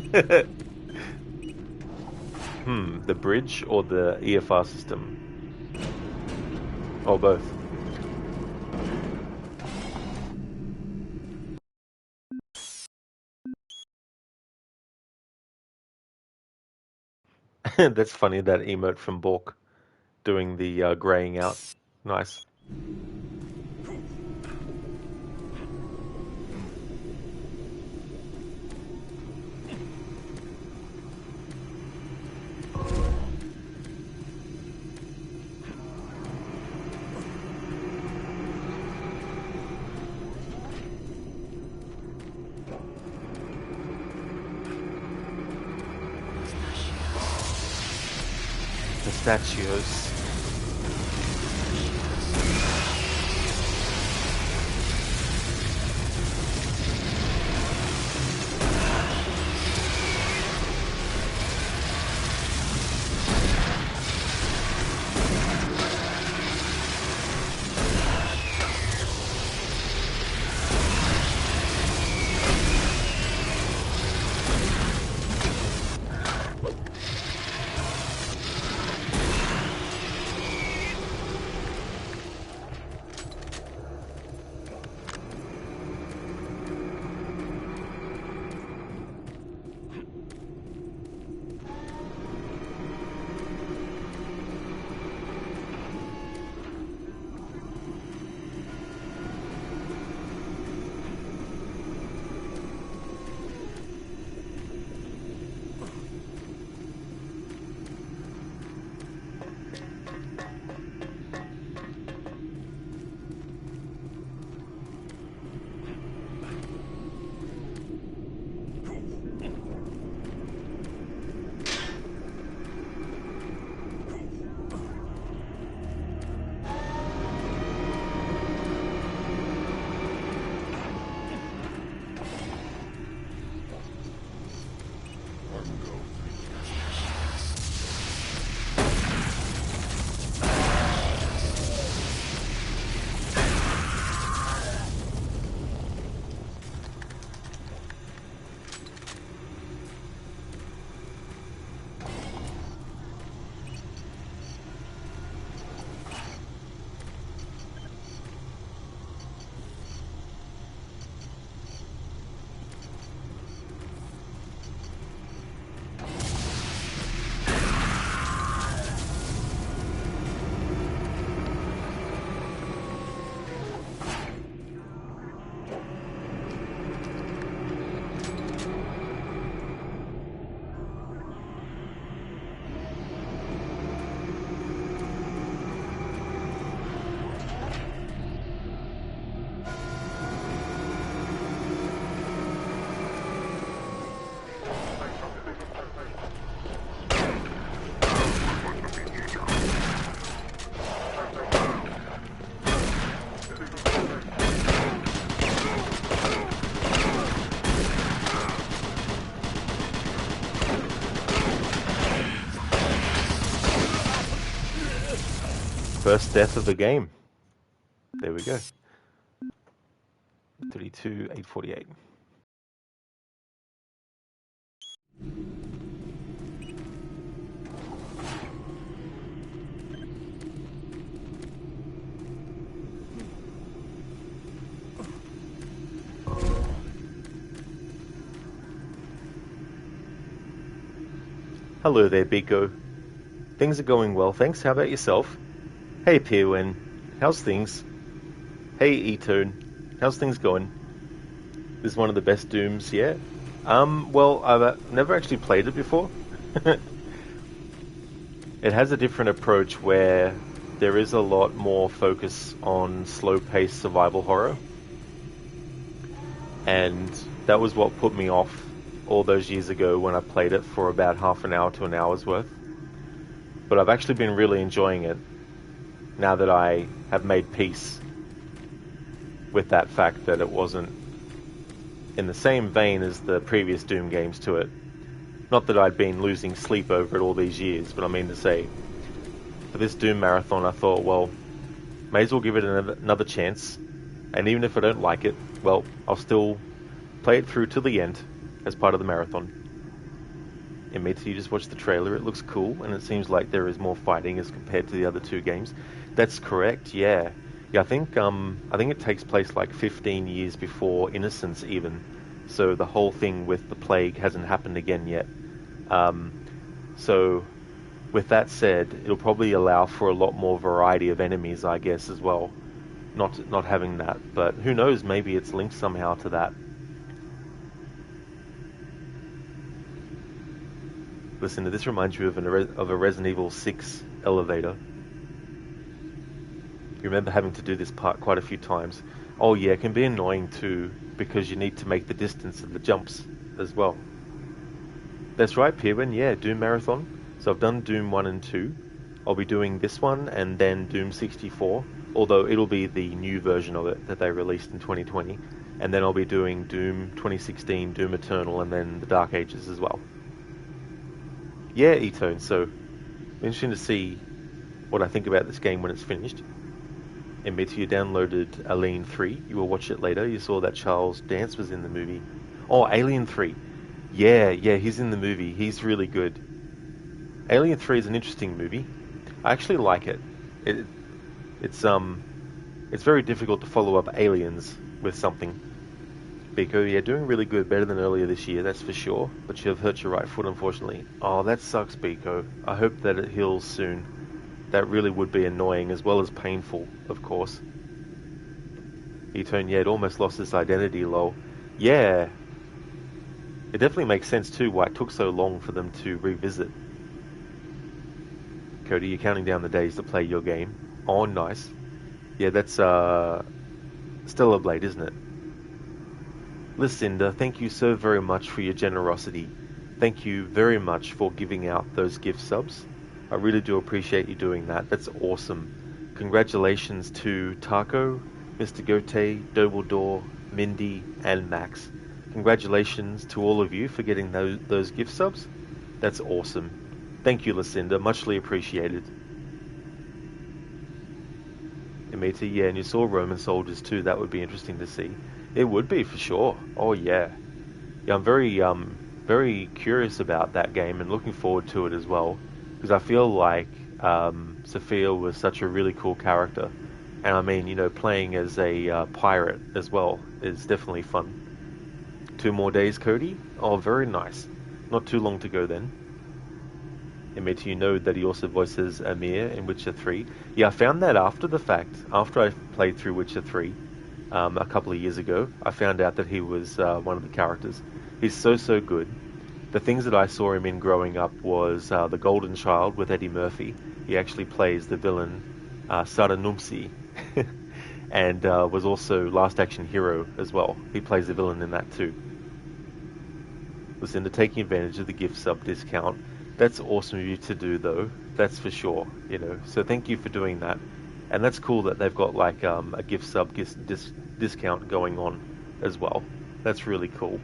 The bridge or the EFR system? Or both? That's funny, that emote from Bork doing the graying out. Nice. pistachios. First death of the game. There we go. 32, 848. Hello there, Biko. Things are going well, thanks. How about yourself? Hey, Pirwin. How's things? Hey, E-Tone. How's things going? This is one of the best Dooms yet. Well, I've never actually played it before. It has a different approach where there is a lot more focus on slow-paced survival horror. And that was what put me off all those years ago when I played it for about half an hour to an hour's worth. But I've actually been really enjoying it now that I have made peace with that fact that it wasn't in the same vein as the previous Doom games to it. Not that I'd been losing sleep over it all these years, but I mean to say, for this Doom marathon I thought, well, may as well give it another chance, and even if I don't like it, well, I'll still play it through to the end as part of the marathon. Admit, you just watched the trailer, it looks cool, and it seems like there is more fighting as compared to the other two games. That's correct, yeah. Yeah, I think it takes place like 15 years before Innocence even. So the whole thing with the plague hasn't happened again yet. So with that said, it'll probably allow for a lot more variety of enemies, I guess, as well. Not having that, but who knows, maybe it's linked somehow to that. Listen, this reminds you of a Resident Evil 6 elevator. You remember having to do this part quite a few times. Oh yeah, it can be annoying too, because you need to make the distance of the jumps as well. That's right, Pirwin, yeah, Doom Marathon. So I've done Doom 1 and 2. I'll be doing this one and then Doom 64, although it'll be the new version of it that they released in 2020. And then I'll be doing Doom 2016, Doom Eternal, and then the Dark Ages as well. Yeah, E-Tone, so interesting to see what I think about this game when it's finished. Admit you downloaded Alien 3. You will watch it later. You saw that Charles Dance was in the movie. Oh, Alien 3. Yeah, he's in the movie. He's really good. Alien 3 is an interesting movie. I actually like it. It's very difficult to follow up Aliens with something. Biko, yeah, doing really good, better than earlier this year, that's for sure. But you have hurt your right foot, unfortunately. Oh, that sucks, Biko. I hope that it heals soon. That really would be annoying, as well as painful, of course. E-Tone, yeah, it almost lost its identity, lol. Yeah. It definitely makes sense, too, why it took so long for them to revisit. Cody, you're counting down the days to play your game. Oh, nice. Yeah, that's, Stellar Blade, isn't it? Lucinda, thank you so very much for your generosity. Thank you very much for giving out those gift subs. I really do appreciate you doing that. That's awesome. Congratulations to Taco, Mr. Gote, Dobledore, Mindy, and Max. Congratulations to all of you for getting those gift subs. That's awesome. Thank you, Lucinda. Muchly appreciated. Amita, yeah, and you saw Roman soldiers too. That would be interesting to see. It would be, for sure. Oh, yeah. Yeah, I'm very curious about that game and looking forward to it as well. Because I feel like Sophia was such a really cool character. And I mean, you know, playing as a pirate as well is definitely fun. 2 more days, Cody? Oh, very nice. Not too long to go then. Amita, you know that he also voices Amir in Witcher 3. Yeah, I found that after the fact. After I played through Witcher 3. A couple of years ago, I found out that he was one of the characters. He's so good. The things that I saw him in growing up was The Golden Child with Eddie Murphy. He actually plays the villain Sada Numsi, and was also Last Action Hero as well. He plays the villain in that too. Lucinda, taking advantage of the gift sub discount. That's awesome of you to do, though. That's for sure. You know, so thank you for doing that. And that's cool that they've got like a gift sub discount going on as well. That's really cool.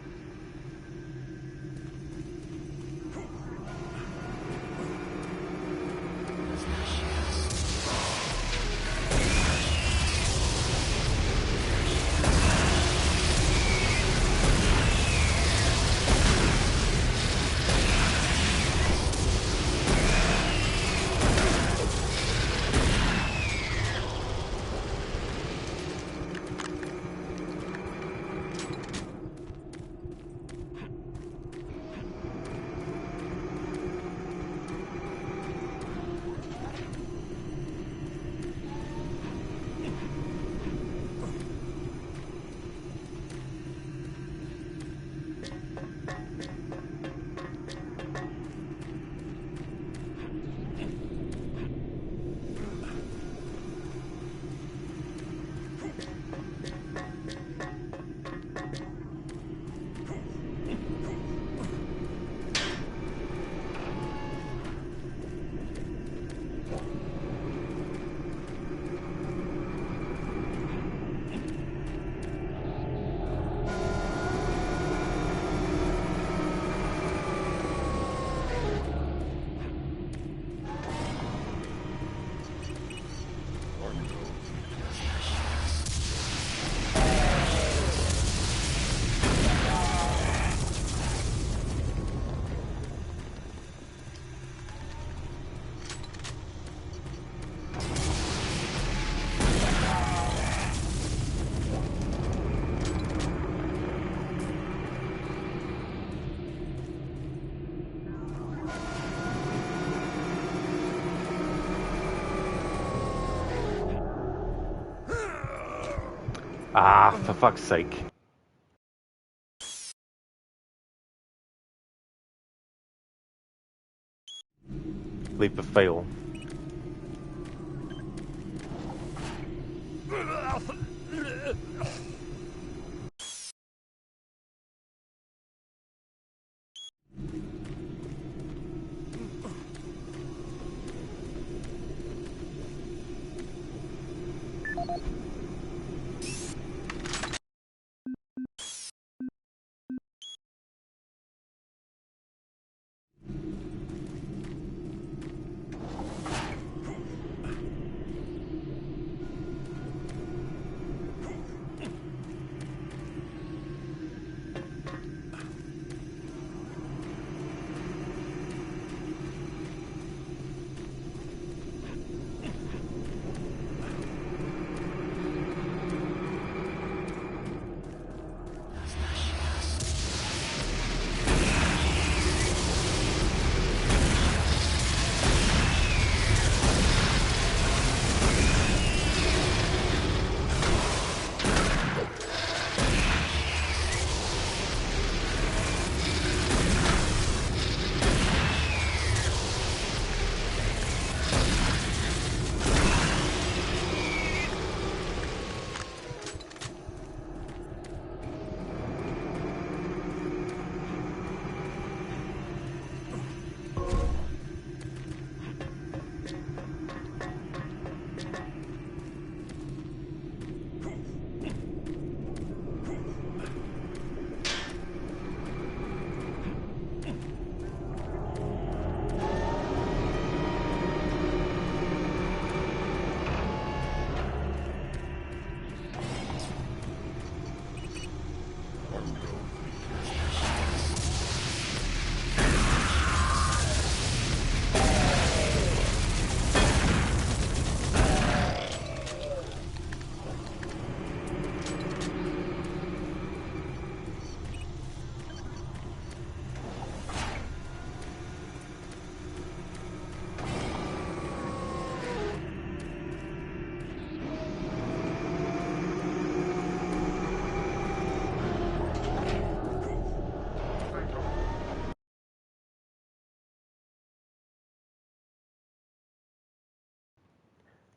Ah, for fuck's sake. Leap of fail.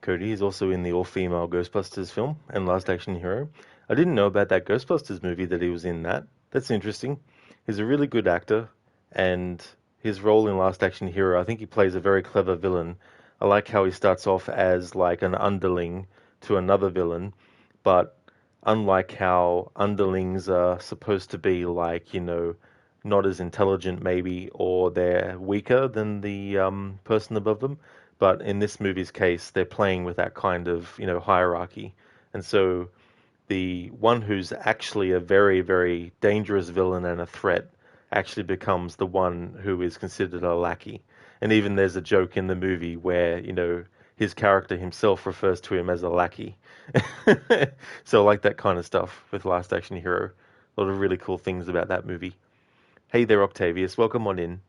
Cody is also in the all-female Ghostbusters film and Last Action Hero. I didn't know about that Ghostbusters movie that he was in that. That's interesting. He's a really good actor, and his role in Last Action Hero, I think he plays a very clever villain. I like how he starts off as like an underling to another villain, but unlike how underlings are supposed to be like, not as intelligent maybe, or they're weaker than the person above them. But in this movie's case, they're playing with that kind of, hierarchy. And so the one who's actually a very, very dangerous villain and a threat actually becomes the one who is considered a lackey. And even there's a joke in the movie where, his character himself refers to him as a lackey. So I like that kind of stuff with Last Action Hero. A lot of really cool things about that movie. Hey there, Octavius. Welcome on in.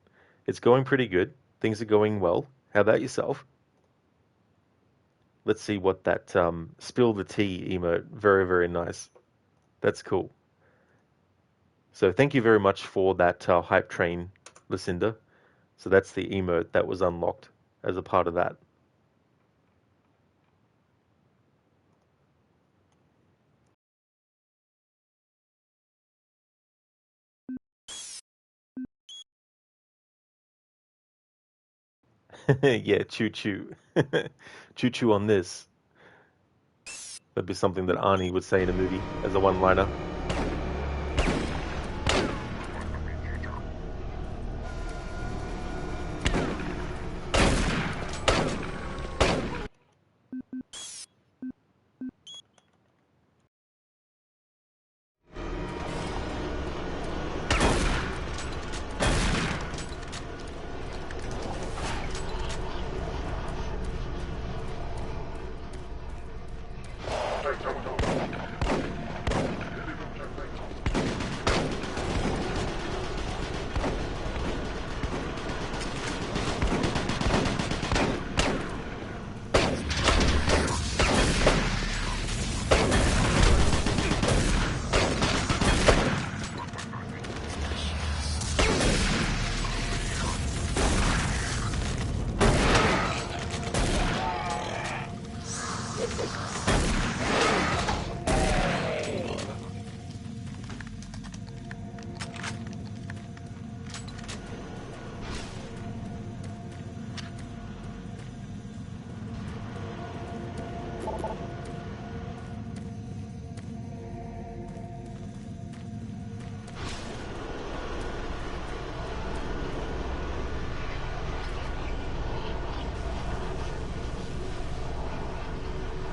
It's going pretty good. Things are going well. How about yourself? Let's see what that spill the tea emote. Very, very nice. That's cool. So thank you very much for that hype train, Lucinda. So that's the emote that was unlocked as a part of that. Yeah, choo-choo. Choo-choo on this. That'd be something that Arnie would say in a movie as a one-liner.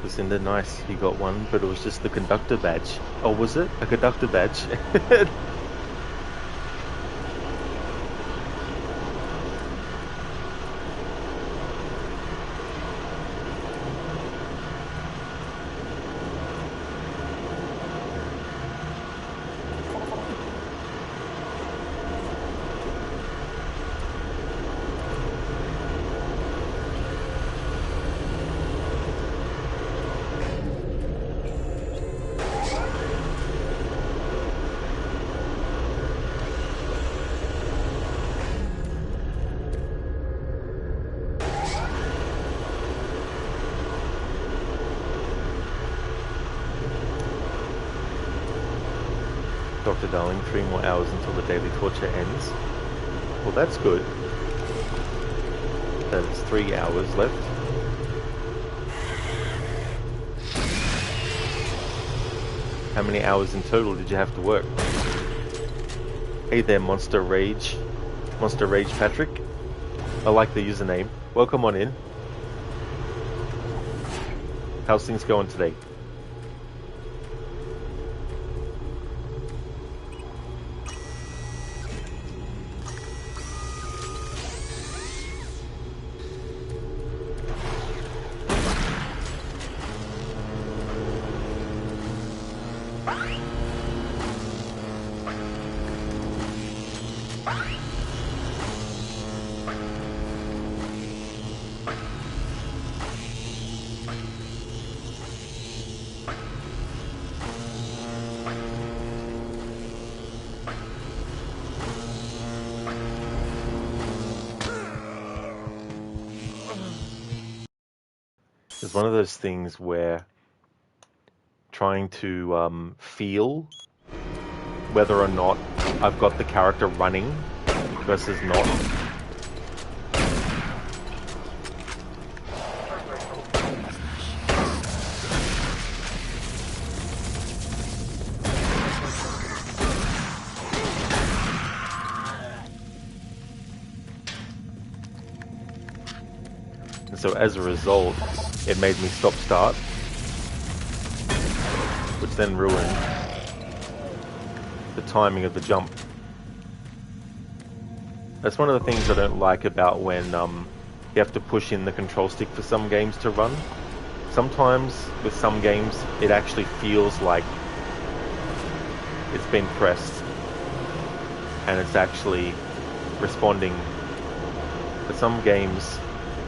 Lucinda, nice. You got one, but it was just the conductor badge. Oh, was it? A conductor badge? Dr. Darling, 3 more hours until the daily torture ends. Well, that's good. That's 3 hours left. How many hours in total did you have to work? Hey there, Monster Rage Patrick. I like the username. Welcome on in. How's things going today? It's one of those things where trying to feel whether or not I've got the character running versus not. And so as a result, it made me stop-start, which then ruined the timing of the jump. That's one of the things I don't like about when you have to push in the control stick for some games to run. Sometimes with some games it actually feels like it's been pressed and it's actually responding. For some games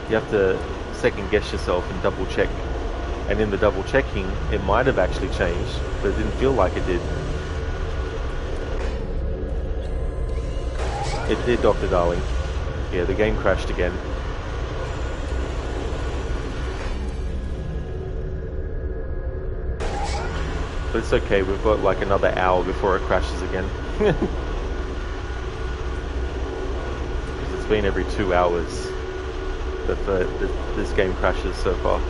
you have to second guess yourself and double check, and in the double checking it might have actually changed, but it didn't feel like it did. It did, Dr. Darling. Yeah, the game crashed again. But it's okay, we've got like another hour before it crashes again. Because it's been every 2 hours that this game crashes so far.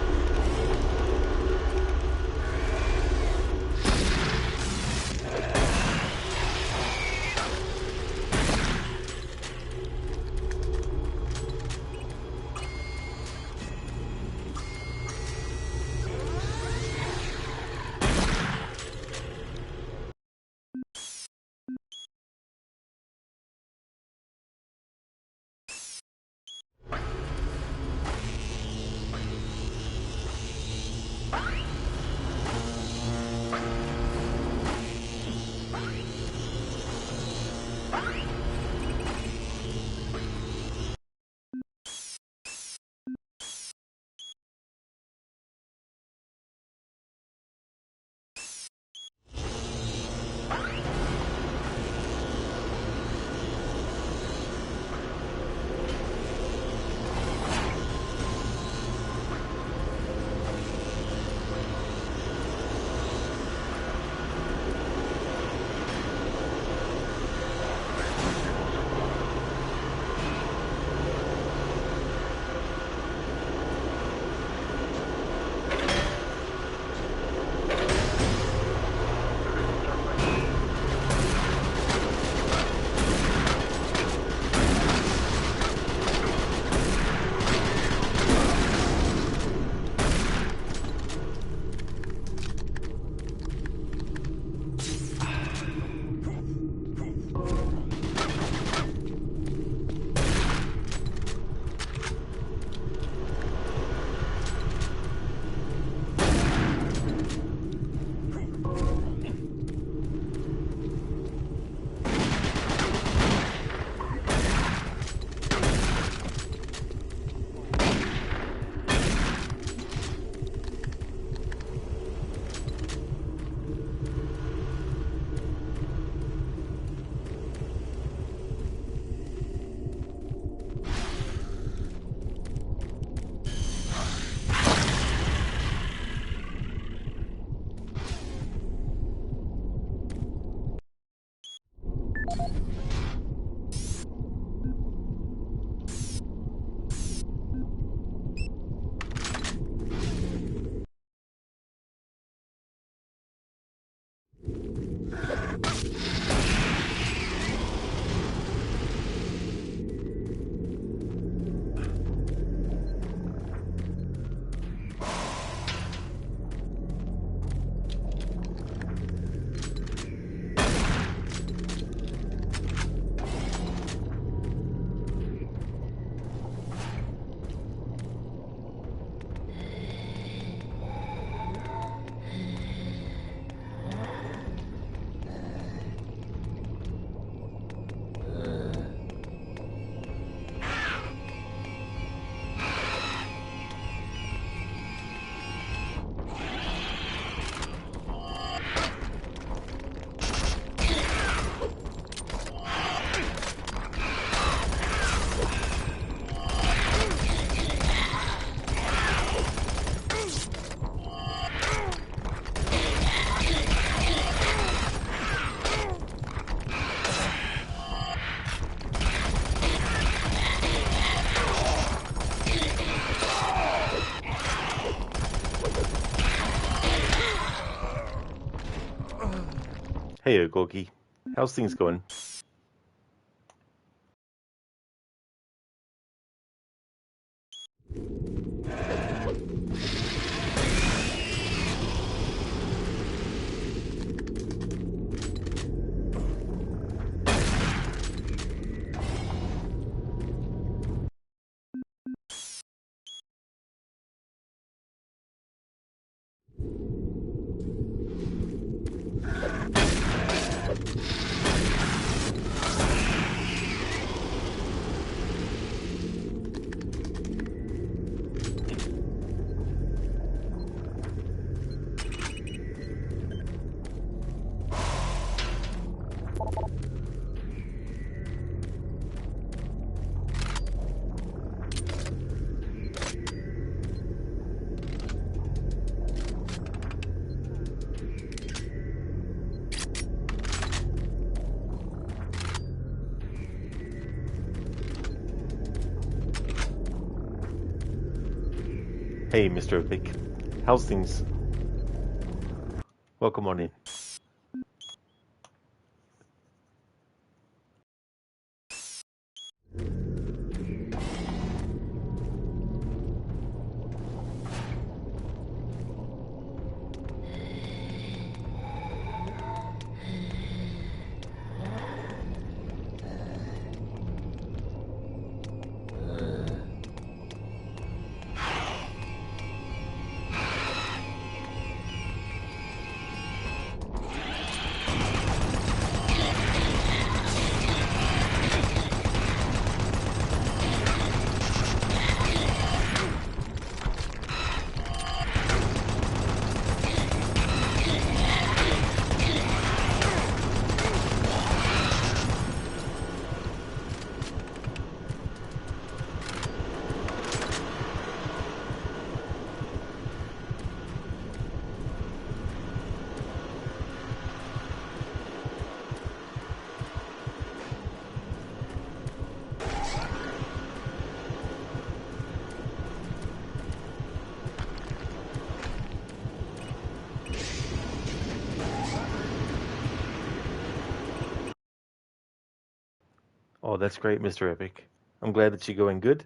Hey, Gorky. How's things going? Hey, Mr. Epic. How's things? Welcome on in. Oh, that's great, Mr. Epic. I'm glad that you're going good.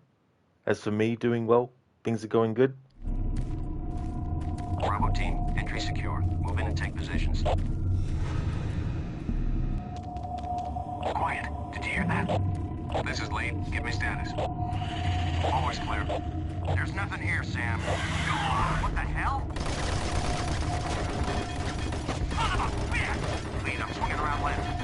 As for me, doing well. Things are going good. Bravo team, entry secure. Move in and take positions. Quiet. Did you hear that? This is Lee. Give me status. Always clear. There's nothing here, Sam. What the hell? Son of a bitch! Lead, I'm swinging around left.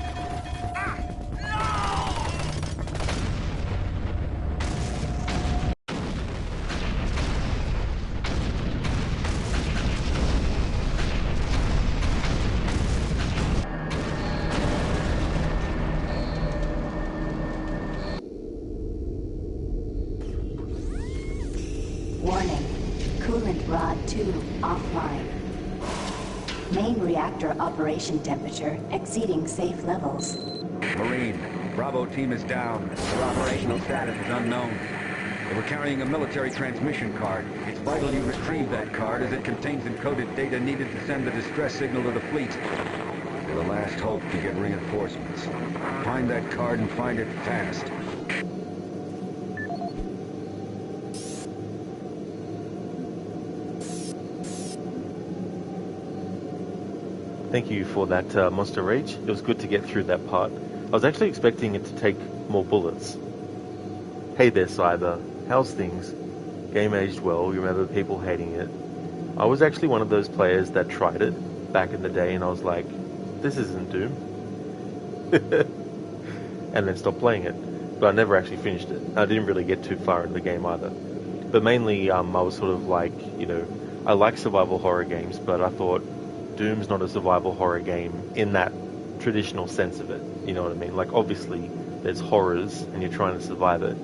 Warning. Coolant rod 2 offline. Main reactor operation temperature exceeding safe levels. Marine, Bravo team is down. Their operational status is unknown. They were carrying a military transmission card. It's vital you retrieve that card as it contains encoded data needed to send the distress signal to the fleet. They're the last hope to get reinforcements. Find that card and find it fast. Thank you for that, Monster Rage. It was good to get through that part. I was actually expecting it to take more bullets. Hey there, Cyber. How's things? Game aged well. You remember people hating it. I was actually one of those players that tried it back in the day, and I was like, this isn't Doom. And then stopped playing it. But I never actually finished it. I didn't really get too far in the game either. But mainly, I was sort of like, you know, I like survival horror games, but I thought Doom's not a survival horror game in that traditional sense of it. You know what I mean? Like, obviously, there's horrors, and you're trying to survive it,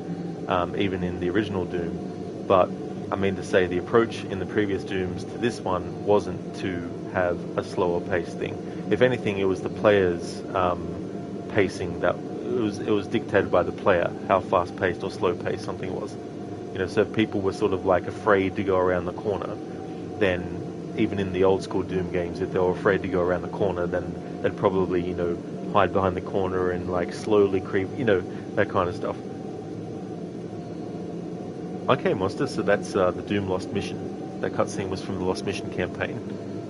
even in the original Doom. But I mean to say, the approach in the previous Dooms to this one wasn't to have a slower pace thing. If anything, it was the player's pacing that it was dictated by the player how fast paced or slow paced something was. You know, so if people were sort of like afraid to go around the corner, then even in the old school Doom games, if they were afraid to go around the corner, then they'd probably, hide behind the corner and like slowly creep, that kind of stuff. Okay, Monster, so that's the Doom Lost Mission. That cutscene was from the Lost Mission campaign,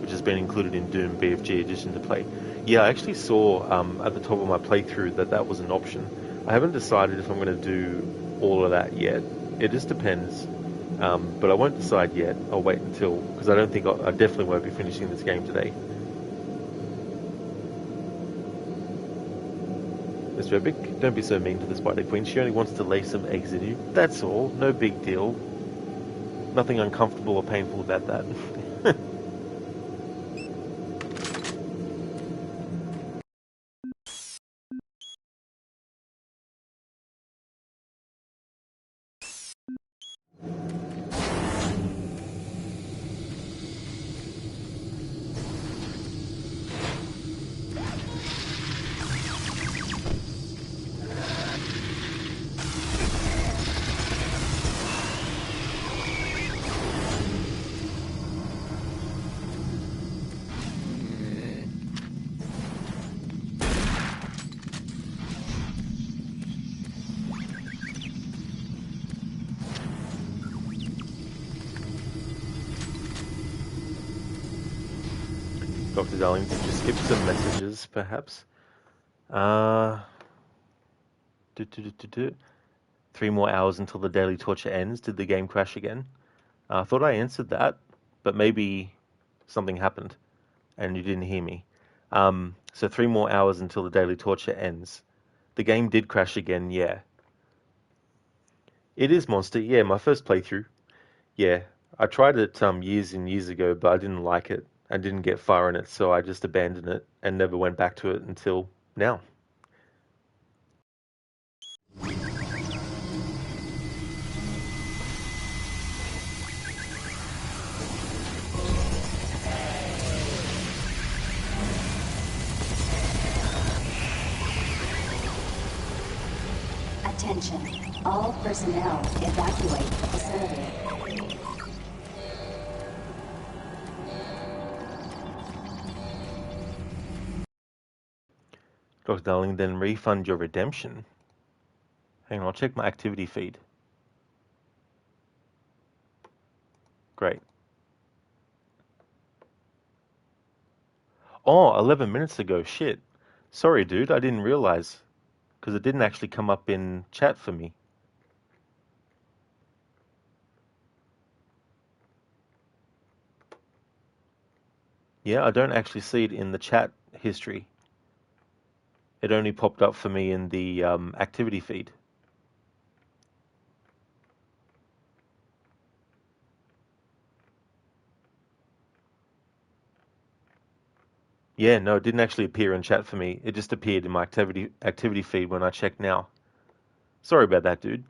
which has been included in Doom BFG Edition to play. Yeah, I actually saw at the top of my playthrough that was an option. I haven't decided if I'm going to do all of that yet. It just depends. But I won't decide yet. I'll wait until, because I don't think I definitely won't be finishing this game today. Mr. Epic, don't be so mean to the Spider Queen. She only wants to lay some eggs in you. That's all. No big deal. Nothing uncomfortable or painful about that. Dr. Darling, did you skip some messages, perhaps? 3 more hours until the daily torture ends. Did the game crash again? I thought I answered that, but maybe something happened and you didn't hear me. So 3 more hours until the daily torture ends. The game did crash again, yeah. It is Monster, yeah, my first playthrough. Yeah, I tried it years and years ago, but I didn't like it. I didn't get far in it, so I just abandoned it and never went back to it until now. Attention. All personnel evacuate the facility. Dr. Darling, then refund your redemption. Hang on, I'll check my activity feed. Great. Oh, 11 minutes ago, shit. Sorry, dude, I didn't realize. Because it didn't actually come up in chat for me. Yeah, I don't actually see it in the chat history. It only popped up for me in the activity feed. Yeah, no, it didn't actually appear in chat for me. It just appeared in my activity feed when I checked now. Sorry about that, dude.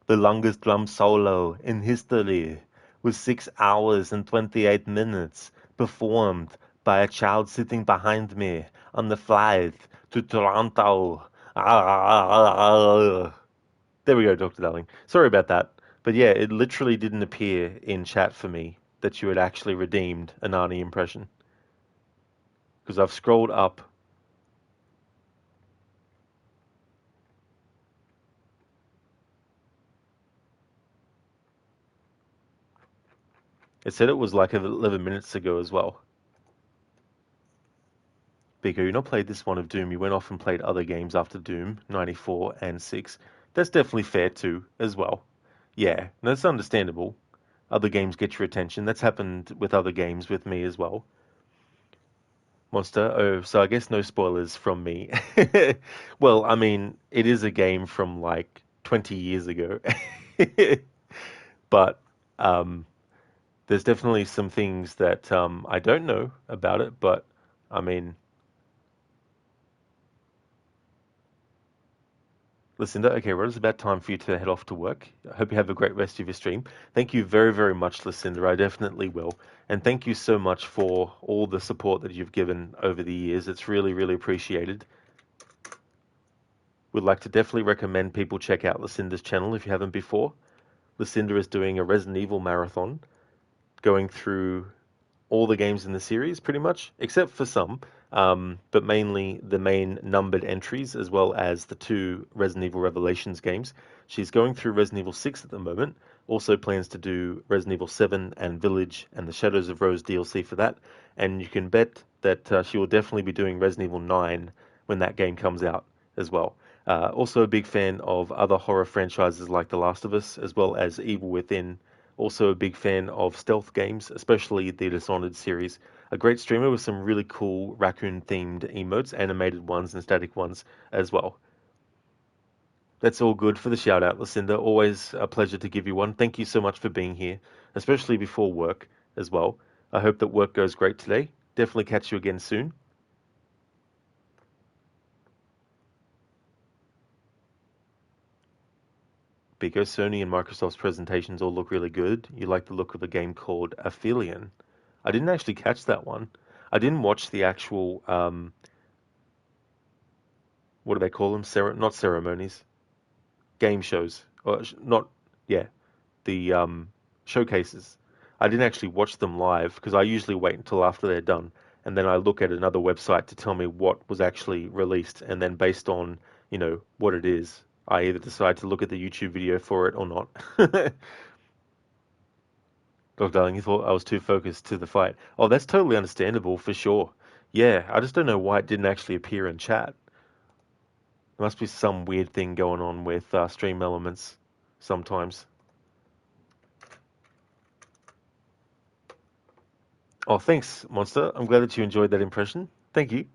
The longest drum solo in history was 6 hours and 28 minutes, performed by a child sitting behind me on the flight to Toronto. There we go, Dr. Darling. Sorry about that. But yeah, it literally didn't appear in chat for me that you had actually redeemed an Arnie impression. Because I've scrolled up. It said it was like 11 minutes ago as well. Biko, you not played this one of Doom. You went off and played other games after Doom, 94 and 6. That's definitely fair too, as well. Yeah, that's understandable. Other games get your attention. That's happened with other games with me as well. Monster, oh, so I guess no spoilers from me. Well, I mean, it is a game from like 20 years ago. But there's definitely some things that I don't know about it, but I mean, Lucinda, okay, well, it's about time for you to head off to work. I hope you have a great rest of your stream. Thank you very, very much, Lucinda. I definitely will. And thank you so much for all the support that you've given over the years. It's really, really appreciated. We'd like to definitely recommend people check out Lucinda's channel if you haven't before. Lucinda is doing a Resident Evil marathon, going through all the games in the series, pretty much, except for some, but mainly the main numbered entries, as well as the 2 Resident Evil Revelations games. She's going through Resident Evil 6 at the moment, also plans to do Resident Evil 7 and Village and the Shadows of Rose DLC for that, and you can bet that she will definitely be doing Resident Evil 9 when that game comes out as well. Also a big fan of other horror franchises like The Last of Us, as well as Evil Within. Also a big fan of stealth games, especially the Dishonored series. A great streamer with some really cool raccoon-themed emotes, animated ones and static ones as well. That's all good for the shout-out, Lucinda. Always a pleasure to give you one. Thank you so much for being here, especially before work as well. I hope that work goes great today. Definitely catch you again soon. Because Sony and Microsoft's presentations all look really good, you like the look of a game called Aphelion. I didn't actually catch that one. I didn't watch the actual, what do they call them? Not ceremonies. Game shows. Or the showcases. I didn't actually watch them live because I usually wait until after they're done. And then I look at another website to tell me what was actually released. And then based on, what it is, I either decide to look at the YouTube video for it or not. Dog Darling, you thought I was too focused to the fight. Oh, that's totally understandable, for sure. Yeah, I just don't know why it didn't actually appear in chat. There must be some weird thing going on with stream elements sometimes. Oh, thanks, Monster. I'm glad that you enjoyed that impression. Thank you.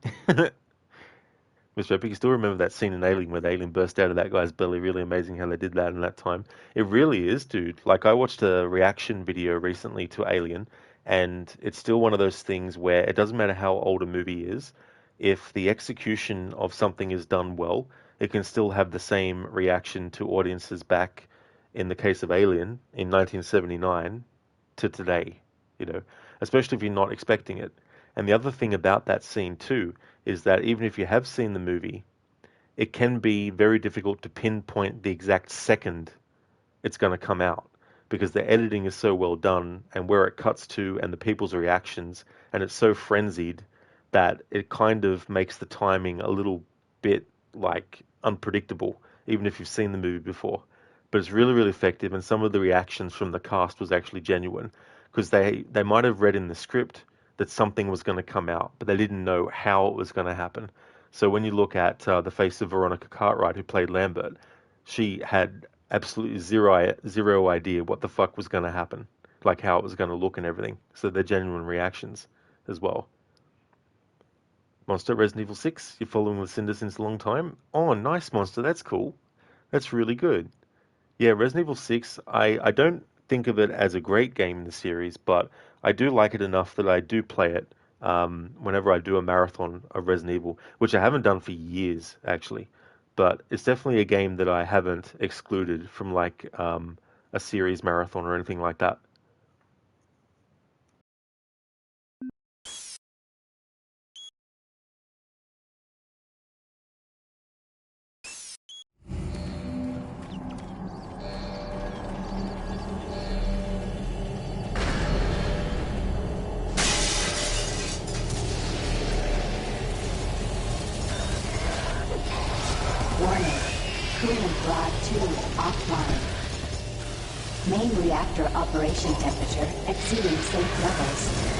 Mr. Epic, you still remember that scene in Alien where the alien burst out of that guy's belly? Really amazing how they did that in that time. It really is, dude. Like, I watched a reaction video recently to Alien, and it's still one of those things where it doesn't matter how old a movie is, if the execution of something is done well, it can still have the same reaction to audiences back, in the case of Alien, in 1979 to today, especially if you're not expecting it. And the other thing about that scene, too, is that even if you have seen the movie, it can be very difficult to pinpoint the exact second it's going to come out because the editing is so well done and where it cuts to and the people's reactions, and it's so frenzied that it kind of makes the timing a little bit like unpredictable, even if you've seen the movie before. But it's really, really effective, and some of the reactions from the cast was actually genuine because they might have read in the script that something was going to come out, but they didn't know how it was going to happen. So when you look at the face of Veronica Cartwright, who played Lambert, she had absolutely zero idea what the fuck was going to happen, like how it was going to look and everything. So they're genuine reactions as well. Monster, Resident Evil 6, you're following Lucinda since a long time? Oh, nice, Monster, that's cool. That's really good. Yeah, Resident Evil 6, I don't think of it as a great game in the series, but I do like it enough that I do play it whenever I do a marathon of Resident Evil, which I haven't done for years, actually. But it's definitely a game that I haven't excluded from like a series marathon or anything like that. Main reactor operation temperature exceeding safe levels.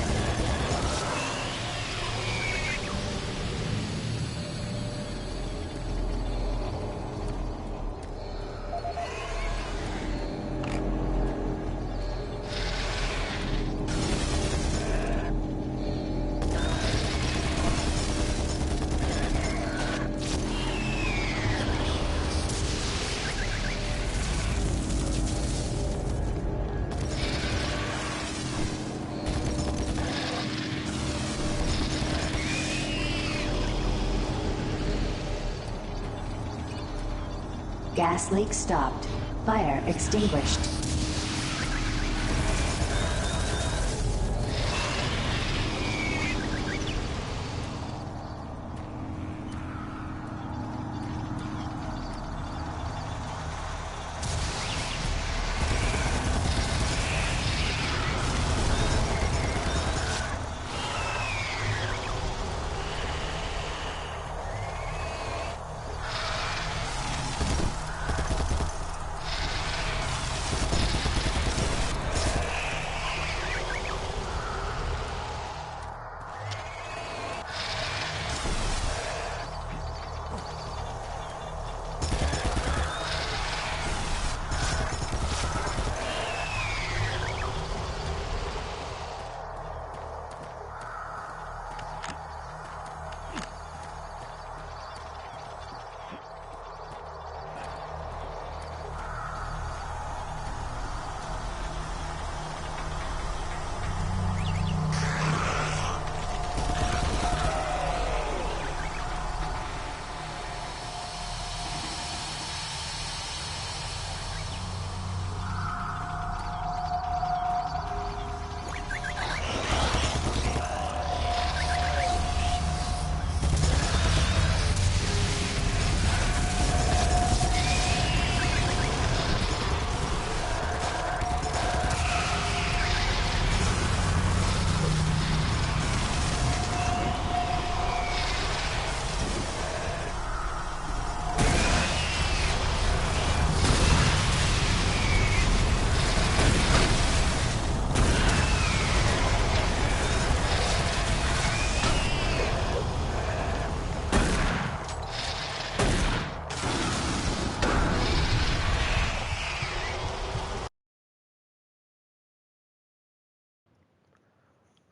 Gas leak stopped. Fire extinguished.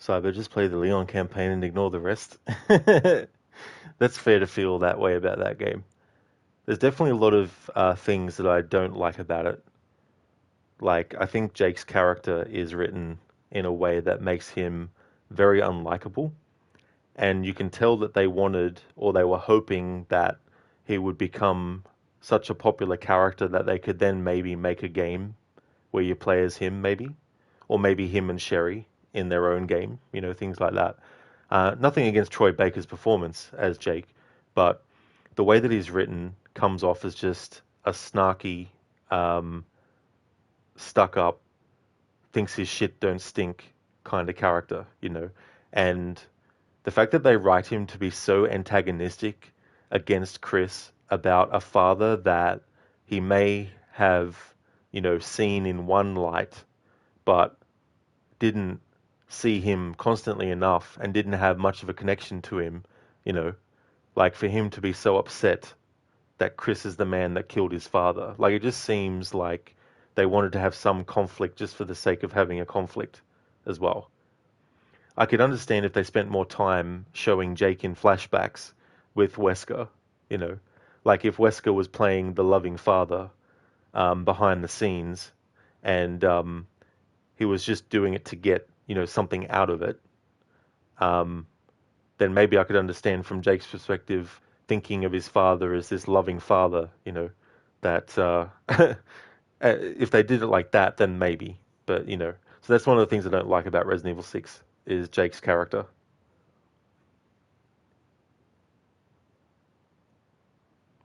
So I better just play the Leon campaign and ignore the rest. That's fair to feel that way about that game. There's definitely a lot of things that I don't like about it. Like, I think Jake's character is written in a way that makes him very unlikable. And you can tell that they wanted, or they were hoping that he would become such a popular character that they could then maybe make a game where you play as him, maybe. Or maybe him and Sherry in their own game, things like that. Nothing against Troy Baker's performance as Jake, but the way that he's written comes off as just a snarky, stuck up, thinks his shit don't stink kind of character, And the fact that they write him to be so antagonistic against Chris about a father that he may have, seen in one light, but didn't see him constantly enough and didn't have much of a connection to him, like for him to be so upset that Chris is the man that killed his father. Like, it just seems like they wanted to have some conflict just for the sake of having a conflict as well. I could understand if they spent more time showing Jake in flashbacks with Wesker, like if Wesker was playing the loving father behind the scenes and he was just doing it to get, something out of it, then maybe I could understand from Jake's perspective thinking of his father as this loving father, that if they did it like that, then maybe. But, so that's one of the things I don't like about Resident Evil 6 is Jake's character.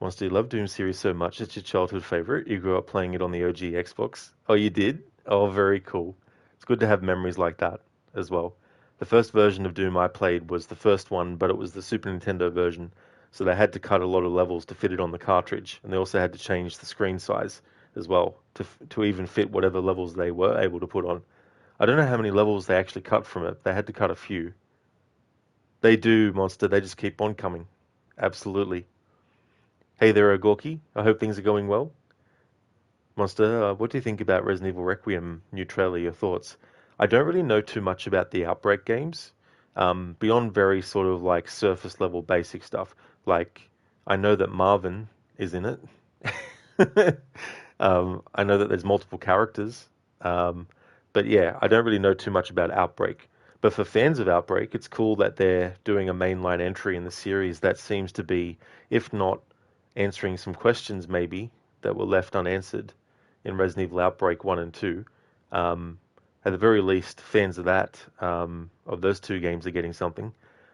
Monster, you love Doom series so much. It's your childhood favorite. You grew up playing it on the OG Xbox. Oh, you did? Oh, very cool. It's good to have memories like that as well. The first version of Doom I played was the first one, but it was the Super Nintendo version. So they had to cut a lot of levels to fit it on the cartridge. And they also had to change the screen size as well to even fit whatever levels they were able to put on. I don't know how many levels they actually cut from it. They had to cut a few. They do, Monster. They just keep on coming. Absolutely. Hey there, Gorky. I hope things are going well. Monster, what do you think about Resident Evil Requiem? Neutrally, your thoughts? I don't really know too much about the Outbreak games, beyond very sort of like surface level basic stuff. Like, I know that Marvin is in it. I know that there's multiple characters. But yeah, I don't really know too much about Outbreak. But for fans of Outbreak, it's cool that they're doing a mainline entry in the series that seems to be, if not answering some questions maybe that were left unanswered in Resident Evil Outbreak 1 and 2. At the very least, fans of that, of those two games are getting something.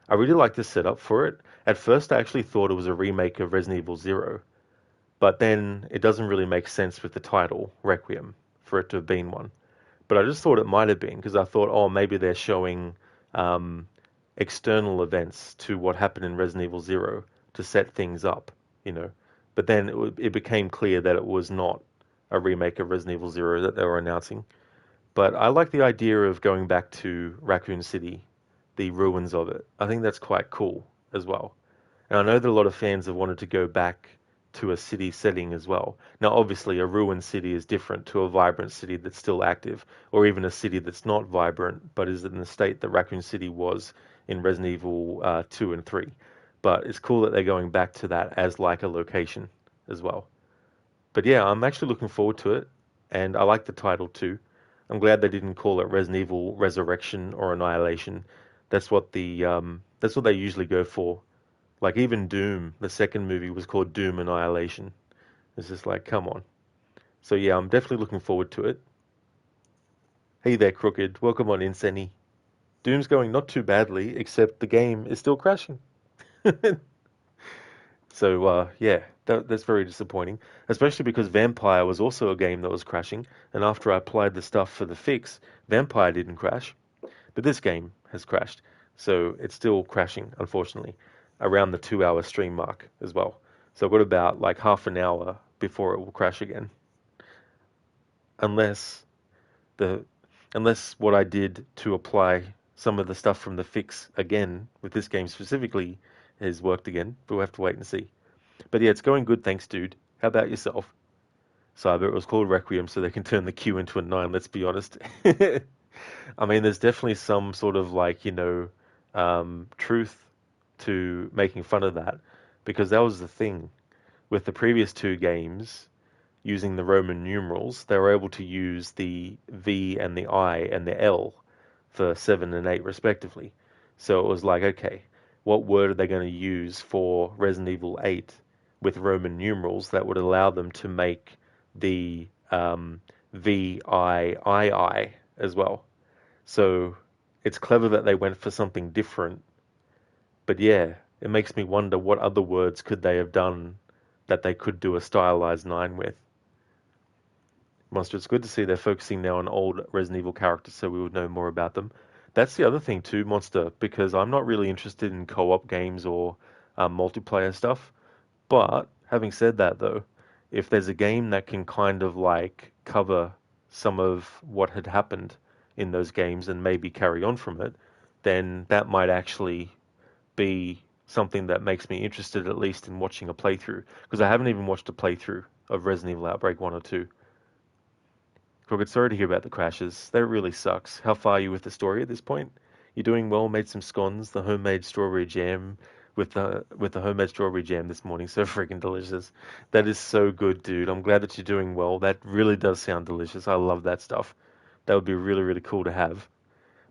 I really like the setup for it. At first, I actually thought it was a remake of Resident Evil 0. But then it doesn't really make sense with the title, Requiem, for it to have been one. But I just thought it might have been, because I thought, oh, maybe they're showing external events to what happened in Resident Evil 0 to set things up, But then it became clear that it was not a remake of Resident Evil 0 that they were announcing. But I like the idea of going back to Raccoon City, the ruins of it. I think that's quite cool as well. And I know that a lot of fans have wanted to go back to a city setting as well. Now, obviously, a ruined city is different to a vibrant city that's still active, or even a city that's not vibrant, but is in the state that Raccoon City was in Resident Evil 2 and 3. But it's cool that they're going back to that as like a location as well. But yeah, I'm actually looking forward to it, and I like the title too. I'm glad they didn't call it Resident Evil Resurrection or Annihilation. That's what they usually go for. Like even Doom, the second movie was called Doom Annihilation. It's just like, come on. So yeah, I'm definitely looking forward to it. Hey there, Crooked. Welcome on in, Senny. Doom's going not too badly, except the game is still crashing. So yeah, that's very disappointing. Especially because Vampire was also a game that was crashing, and after I applied the stuff for the fix, Vampire didn't crash. But this game has crashed, so it's still crashing, unfortunately, around the 2-hour stream mark as well. So I've got about like half an hour before it will crash again. Unless what I did to apply some of the stuff from the fix again, with this game specifically, has worked again. But we'll have to wait and see. But yeah, it's going good, thanks, dude. How about yourself? Cyber, it was called Requiem so they can turn the Q into a 9, let's be honest. I mean, there's definitely some sort of like, truth to making fun of that, because that was the thing with the previous two games. Using the Roman numerals, they were able to use the V and the I and the L for 7 and 8 respectively. So it was like, okay, what word are they going to use for Resident Evil 8 with Roman numerals that would allow them to make the VIII as well? So it's clever that they went for something different. But yeah, it makes me wonder what other words could they have done that they could do a stylized 9 with. Monster, it's good to see they're focusing now on old Resident Evil characters so we would know more about them. That's the other thing too, Monster, because I'm not really interested in co-op games or multiplayer stuff. But having said that though, if there's a game that can kind of like cover some of what had happened in those games and maybe carry on from it, then that might actually be something that makes me interested at least in watching a playthrough. Because I haven't even watched a playthrough of Resident Evil Outbreak 1 or 2. Crooked, sorry to hear about the crashes. That really sucks. How far are you with the story at this point? You're doing well, made some scones, the homemade strawberry jam with the homemade strawberry jam this morning. So freaking delicious. That is so good, dude. I'm glad that you're doing well. That really does sound delicious. I love that stuff. That would be really, really cool to have.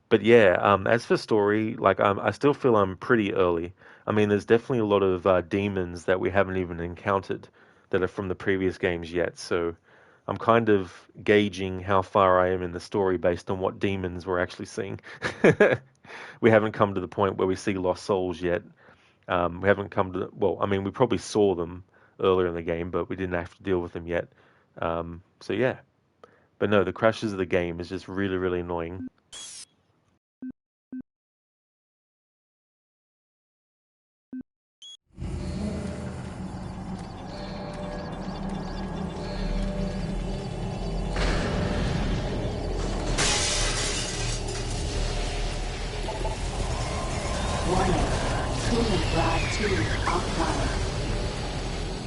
But yeah, as for story, like I still feel I'm pretty early. I mean, there's definitely a lot of demons that we haven't even encountered that are from the previous games yet. So I'm kind of gauging how far I am in the story based on what demons we're actually seeing. We haven't come to the point where we see lost souls yet. We haven't come to, well, I mean, we probably saw them earlier in the game, but we didn't have to deal with them yet. So yeah. But no, the crashes of the game is just really, really annoying.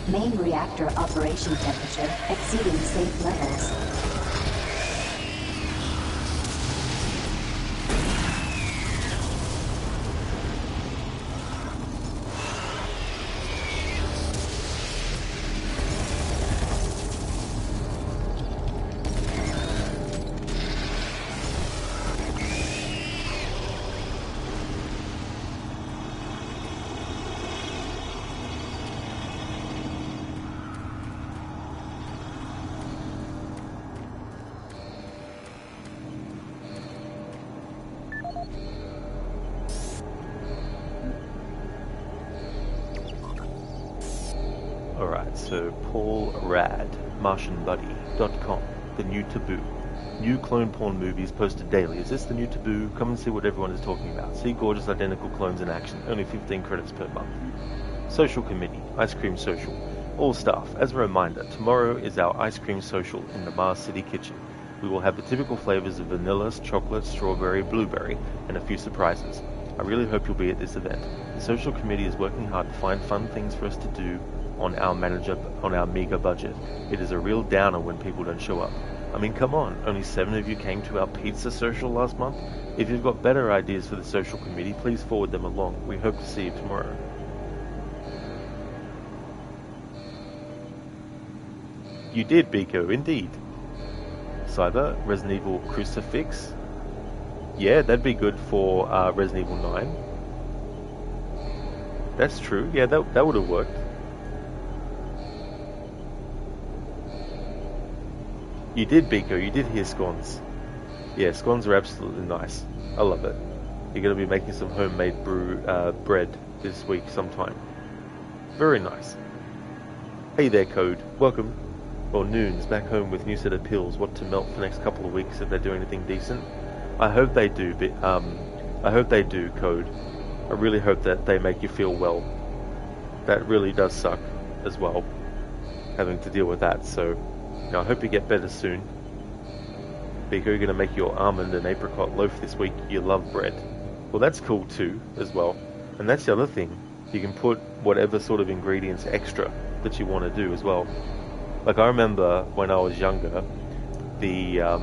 Main reactor operation temperature exceeding safe levels. So Paul Rad, MartianBuddy.com, the new taboo. New clone porn movies posted daily. Is this the new taboo? Come and see what everyone is talking about. See gorgeous identical clones in action. Only 15 credits per month. Social committee, ice cream social. All staff, as a reminder, tomorrow is our ice cream social in the Mars City kitchen. We will have the typical flavors of vanilla, chocolate, strawberry, blueberry, and a few surprises. I really hope you'll be at this event. The social committee is working hard to find fun things for us to do on our meager budget. It is a real downer when people don't show up. I mean, come on, only 7 of you came to our pizza social last month? If you've got better ideas for the social committee, please forward them along. We hope to see you tomorrow. You did, Biko, indeed. Cyber, Resident Evil Crucifix. Yeah, that'd be good for Resident Evil 9. That's true, yeah, that would have worked. You did, Biko, you did hear scones. Yeah, scones are absolutely nice. I love it. You're going to be making some homemade bread this week sometime. Very nice. Hey there, Code. Welcome. Well, Noon's back home with new set of pills, what to melt for the next couple of weeks if they do anything decent. I hope they do, I hope they do, Code. I really hope that they make you feel well. That really does suck as well, having to deal with that, so I hope you get better soon. Biko, you're going to make your almond and apricot loaf this week. You love bread. Well, that's cool too, as well. And that's the other thing. You can put whatever sort of ingredients extra that you want to do as well. Like I remember when I was younger, the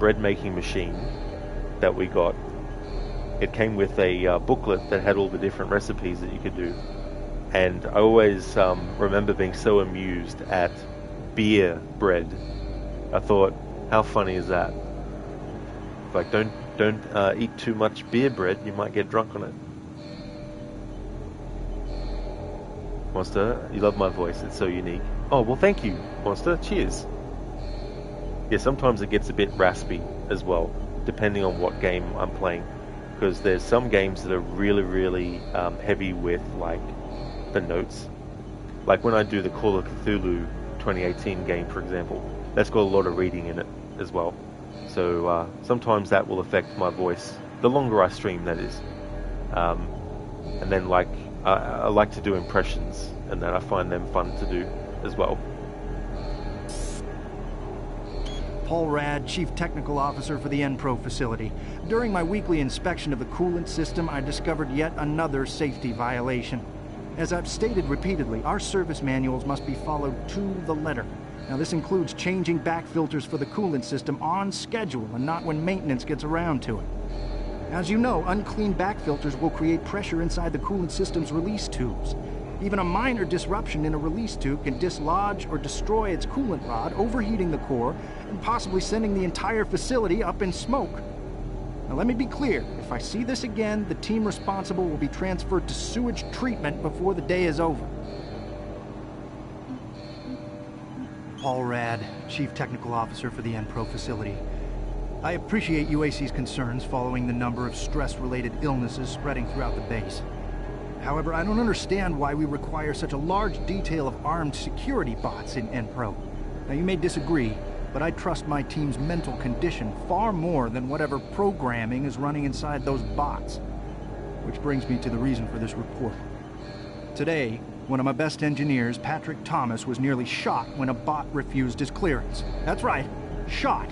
bread making machine that we got, it came with a booklet that had all the different recipes that you could do. And I always remember being so amused at beer bread. I thought, how funny is that? Like, don't eat too much beer bread, you might get drunk on it. Monster, you love my voice, it's so unique. Oh, well thank you, Monster, cheers. Yeah, sometimes it gets a bit raspy as well, depending on what game I'm playing. Because there's some games that are really, really heavy with, like, the notes. Like when I do the Call of Cthulhu 2018 game, for example, that's got a lot of reading in it as well. So sometimes that will affect my voice, the longer I stream, that is. And then, like, I like to do impressions, and then I find them fun to do as well. Paul Rad, Chief Technical Officer for the Enpro facility. During my weekly inspection of the coolant system, I discovered yet another safety violation. As I've stated repeatedly, our service manuals must be followed to the letter. Now, this includes changing back filters for the coolant system on schedule and not when maintenance gets around to it. As you know, unclean back filters will create pressure inside the coolant system's release tubes. Even a minor disruption in a release tube can dislodge or destroy its coolant rod, overheating the core, and possibly sending the entire facility up in smoke. Now, let me be clear. If I see this again, the team responsible will be transferred to sewage treatment before the day is over. Paul Rad, Chief Technical Officer for the Enpro facility. I appreciate UAC's concerns following the number of stress-related illnesses spreading throughout the base. However, I don't understand why we require such a large detail of armed security bots in Enpro. Now, you may disagree, but I trust my team's mental condition far more than whatever programming is running inside those bots. Which brings me to the reason for this report. Today, one of my best engineers, Patrick Thomas, was nearly shot when a bot refused his clearance. That's right, shot.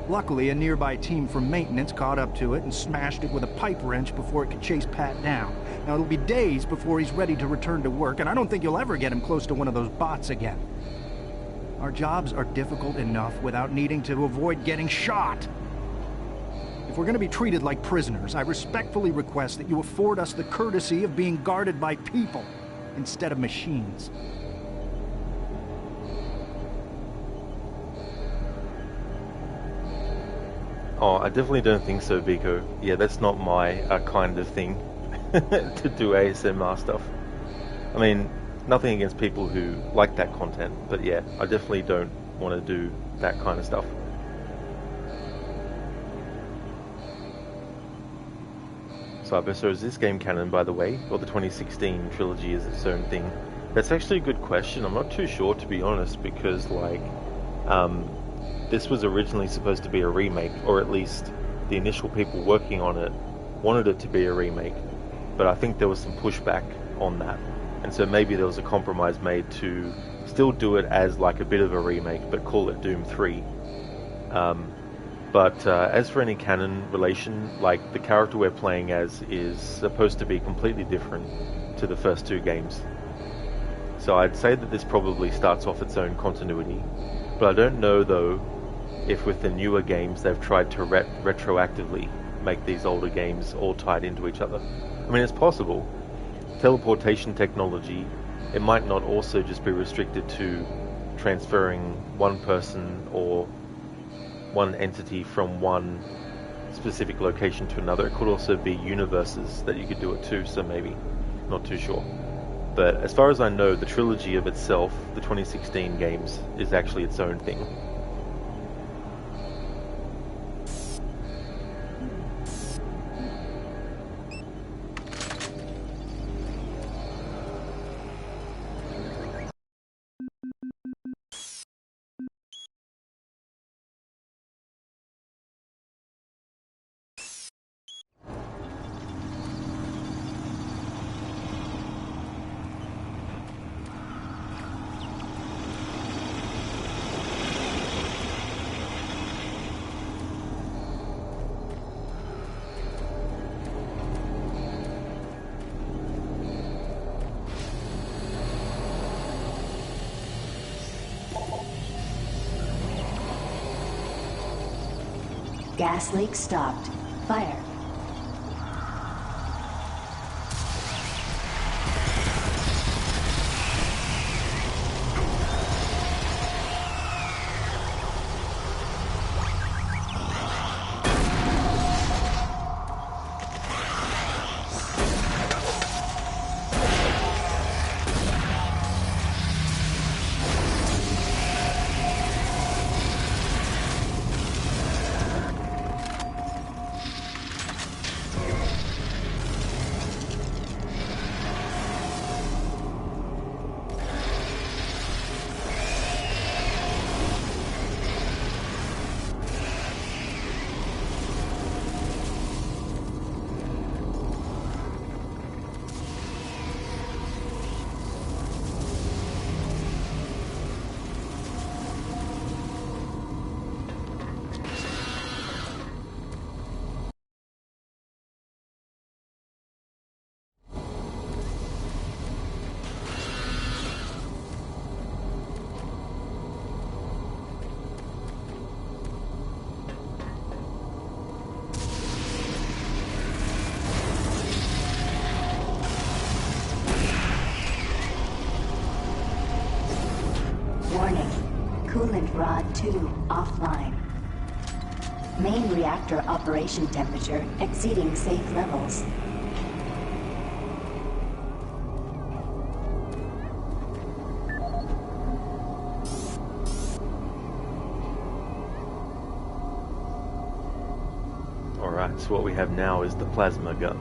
Luckily, a nearby team from maintenance caught up to it and smashed it with a pipe wrench before it could chase Pat down. Now, it'll be days before he's ready to return to work, and I don't think you'll ever get him close to one of those bots again. Our jobs are difficult enough without needing to avoid getting shot. If we're going to be treated like prisoners, I respectfully request that you afford us the courtesy of being guarded by people instead of machines. Oh, I definitely don't think so, Biko. Yeah, that's not my kind of thing to do ASMR stuff. I mean, nothing against people who like that content, but yeah, I definitely don't want to do that kind of stuff. So is this game canon, by the way, or the 2016 trilogy is its own thing? That's actually a good question. I'm not too sure, to be honest, because, like, this was originally supposed to be a remake, or at least the initial people working on it wanted it to be a remake, but I think there was some pushback on that, and so maybe there was a compromise made to still do it as like a bit of a remake, but call it Doom 3. But as for any canon relation, like, the character we're playing as is supposed to be completely different to the first two games. So I'd say that this probably starts off its own continuity, but I don't know though if with the newer games they've tried to retroactively make these older games all tied into each other. I mean, it's possible. Teleportation technology, it might not also just be restricted to transferring one person or one entity from one specific location to another. It could also be universes that you could do it to, so maybe. Not too sure. But as far as I know, the trilogy of itself, the 2016 games, is actually its own thing. Gas leak stopped. Fire. Coolant rod 2 offline. Main reactor operation temperature exceeding safe levels. Alright, so what we have now is the plasma gun.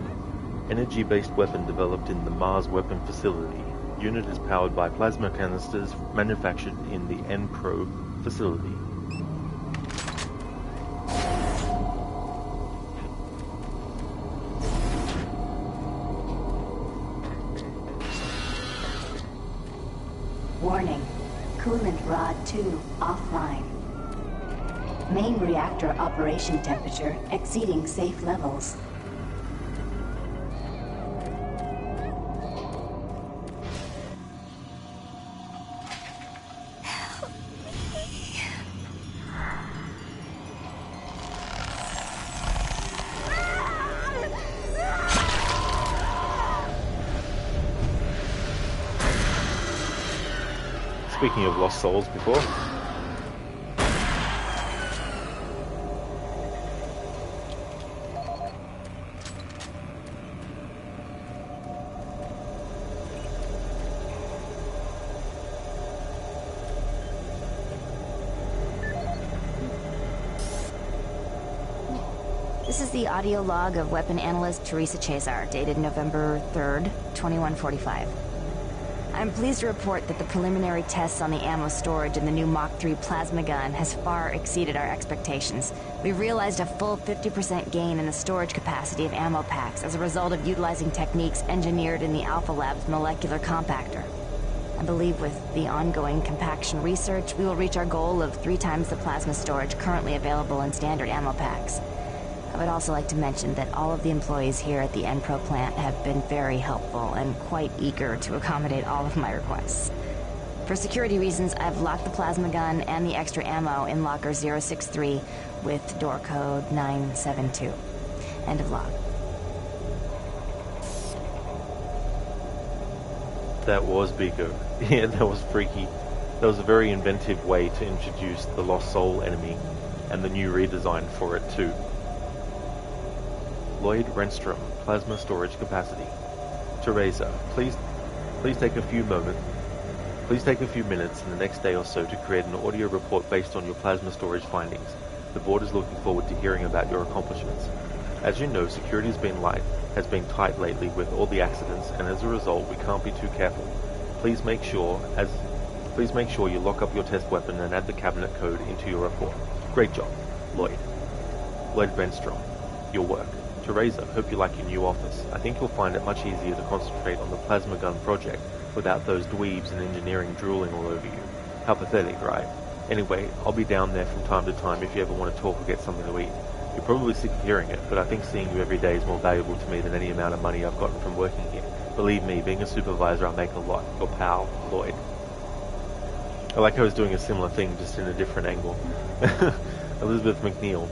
Energy-based weapon developed in the Mars Weapon Facility. Unit is powered by plasma canisters manufactured in the NPRO facility. Warning. Coolant rod 2 offline. Main reactor operation temperature exceeding safe levels. Speaking of lost souls before. This is the audio log of weapon analyst Teresa Chazar, dated November 3rd, 2145. I'm pleased to report that the preliminary tests on the ammo storage in the new Mach 3 plasma gun has far exceeded our expectations. We've realized a full 50% gain in the storage capacity of ammo packs as a result of utilizing techniques engineered in the Alpha Labs molecular compactor. I believe with the ongoing compaction research, we will reach our goal of 3 times the plasma storage currently available in standard ammo packs. I would also like to mention that all of the employees here at the NPRO plant have been very helpful and quite eager to accommodate all of my requests. For security reasons, I've locked the plasma gun and the extra ammo in locker 063 with door code 972. End of log. That was Biko. Yeah, that was freaky. That was a very inventive way to introduce the Lost Soul enemy, and the new redesign for it too. Lloyd Renstrom, plasma storage capacity. Teresa, please take a few minutes in the next day or so to create an audio report based on your plasma storage findings. The board is looking forward to hearing about your accomplishments. As you know, security has been tight lately with all the accidents, and as a result, we can't be too careful. Please make sure you lock up your test weapon and add the cabinet code into your report. Great job, Lloyd. Lloyd Renstrom, your work. Teresa, hope you like your new office. I think you'll find it much easier to concentrate on the plasma gun project without those dweebs in engineering drooling all over you. How pathetic, right? Anyway, I'll be down there from time to time if you ever want to talk or get something to eat. You're probably sick of hearing it, but I think seeing you every day is more valuable to me than any amount of money I've gotten from working here. Believe me, being a supervisor, I make a lot. Your pal, Lloyd. I like how I was doing a similar thing, just in a different angle. Elizabeth McNeil.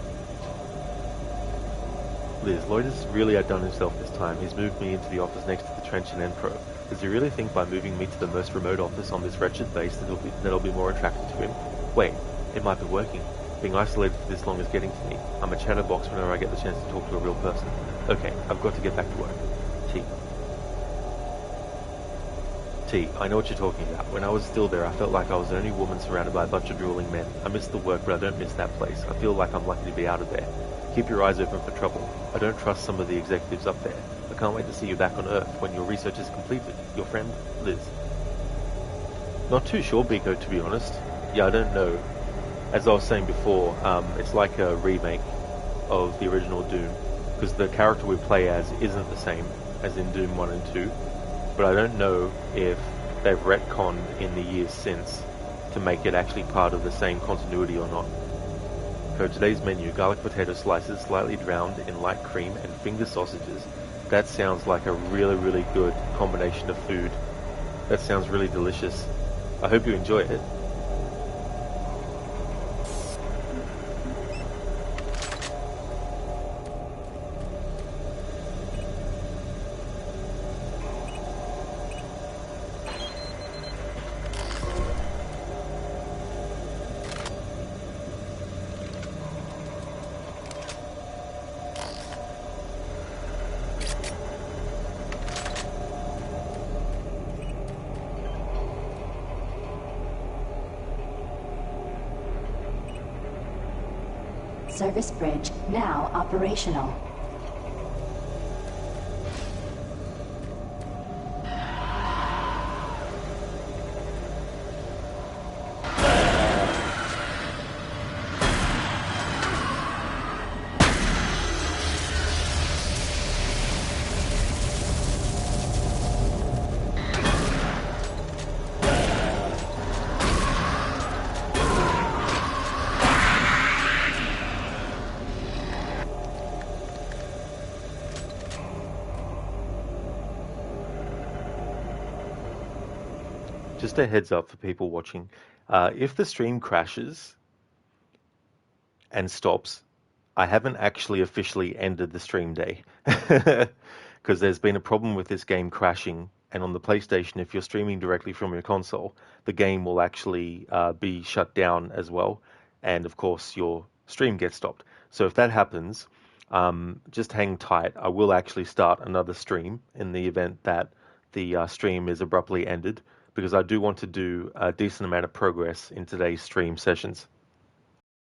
Liz, Lloyd has really outdone himself this time. He's moved me into the office next to the trench in Enpro. Does he really think by moving me to the most remote office on this wretched base that'll be more attractive to him? Wait, it might be working. Being isolated for this long is getting to me. I'm a chatterbox whenever I get the chance to talk to a real person. Okay, I've got to get back to work. T, I know what you're talking about. When I was still there, I felt like I was the only woman surrounded by a bunch of drooling men. I miss the work, but I don't miss that place. I feel like I'm lucky to be out of there. Keep your eyes open for trouble. I don't trust some of the executives up there. I can't wait to see you back on Earth when your research is completed. Your friend, Liz. Not too sure, Biko, to be honest. Yeah, I don't know. As I was saying before, it's like a remake of the original Doom, because the character we play as isn't the same as in Doom 1 and 2. But I don't know if they've retconned in the years since to make it actually part of the same continuity or not. For today's menu, garlic potato slices slightly drowned in light cream and finger sausages. That sounds like a really, really good combination of food. That sounds really delicious. I hope you enjoy it. Service bridge now operational. Just a heads up for people watching. If the stream crashes and stops, I haven't actually officially ended the stream day. Because there's been a problem with this game crashing, and on the PlayStation, if you're streaming directly from your console, the game will actually be shut down as well, and of course your stream gets stopped. So if that happens, just hang tight. I will actually start another stream in the event that the stream is abruptly ended, because I do want to do a decent amount of progress in today's stream sessions.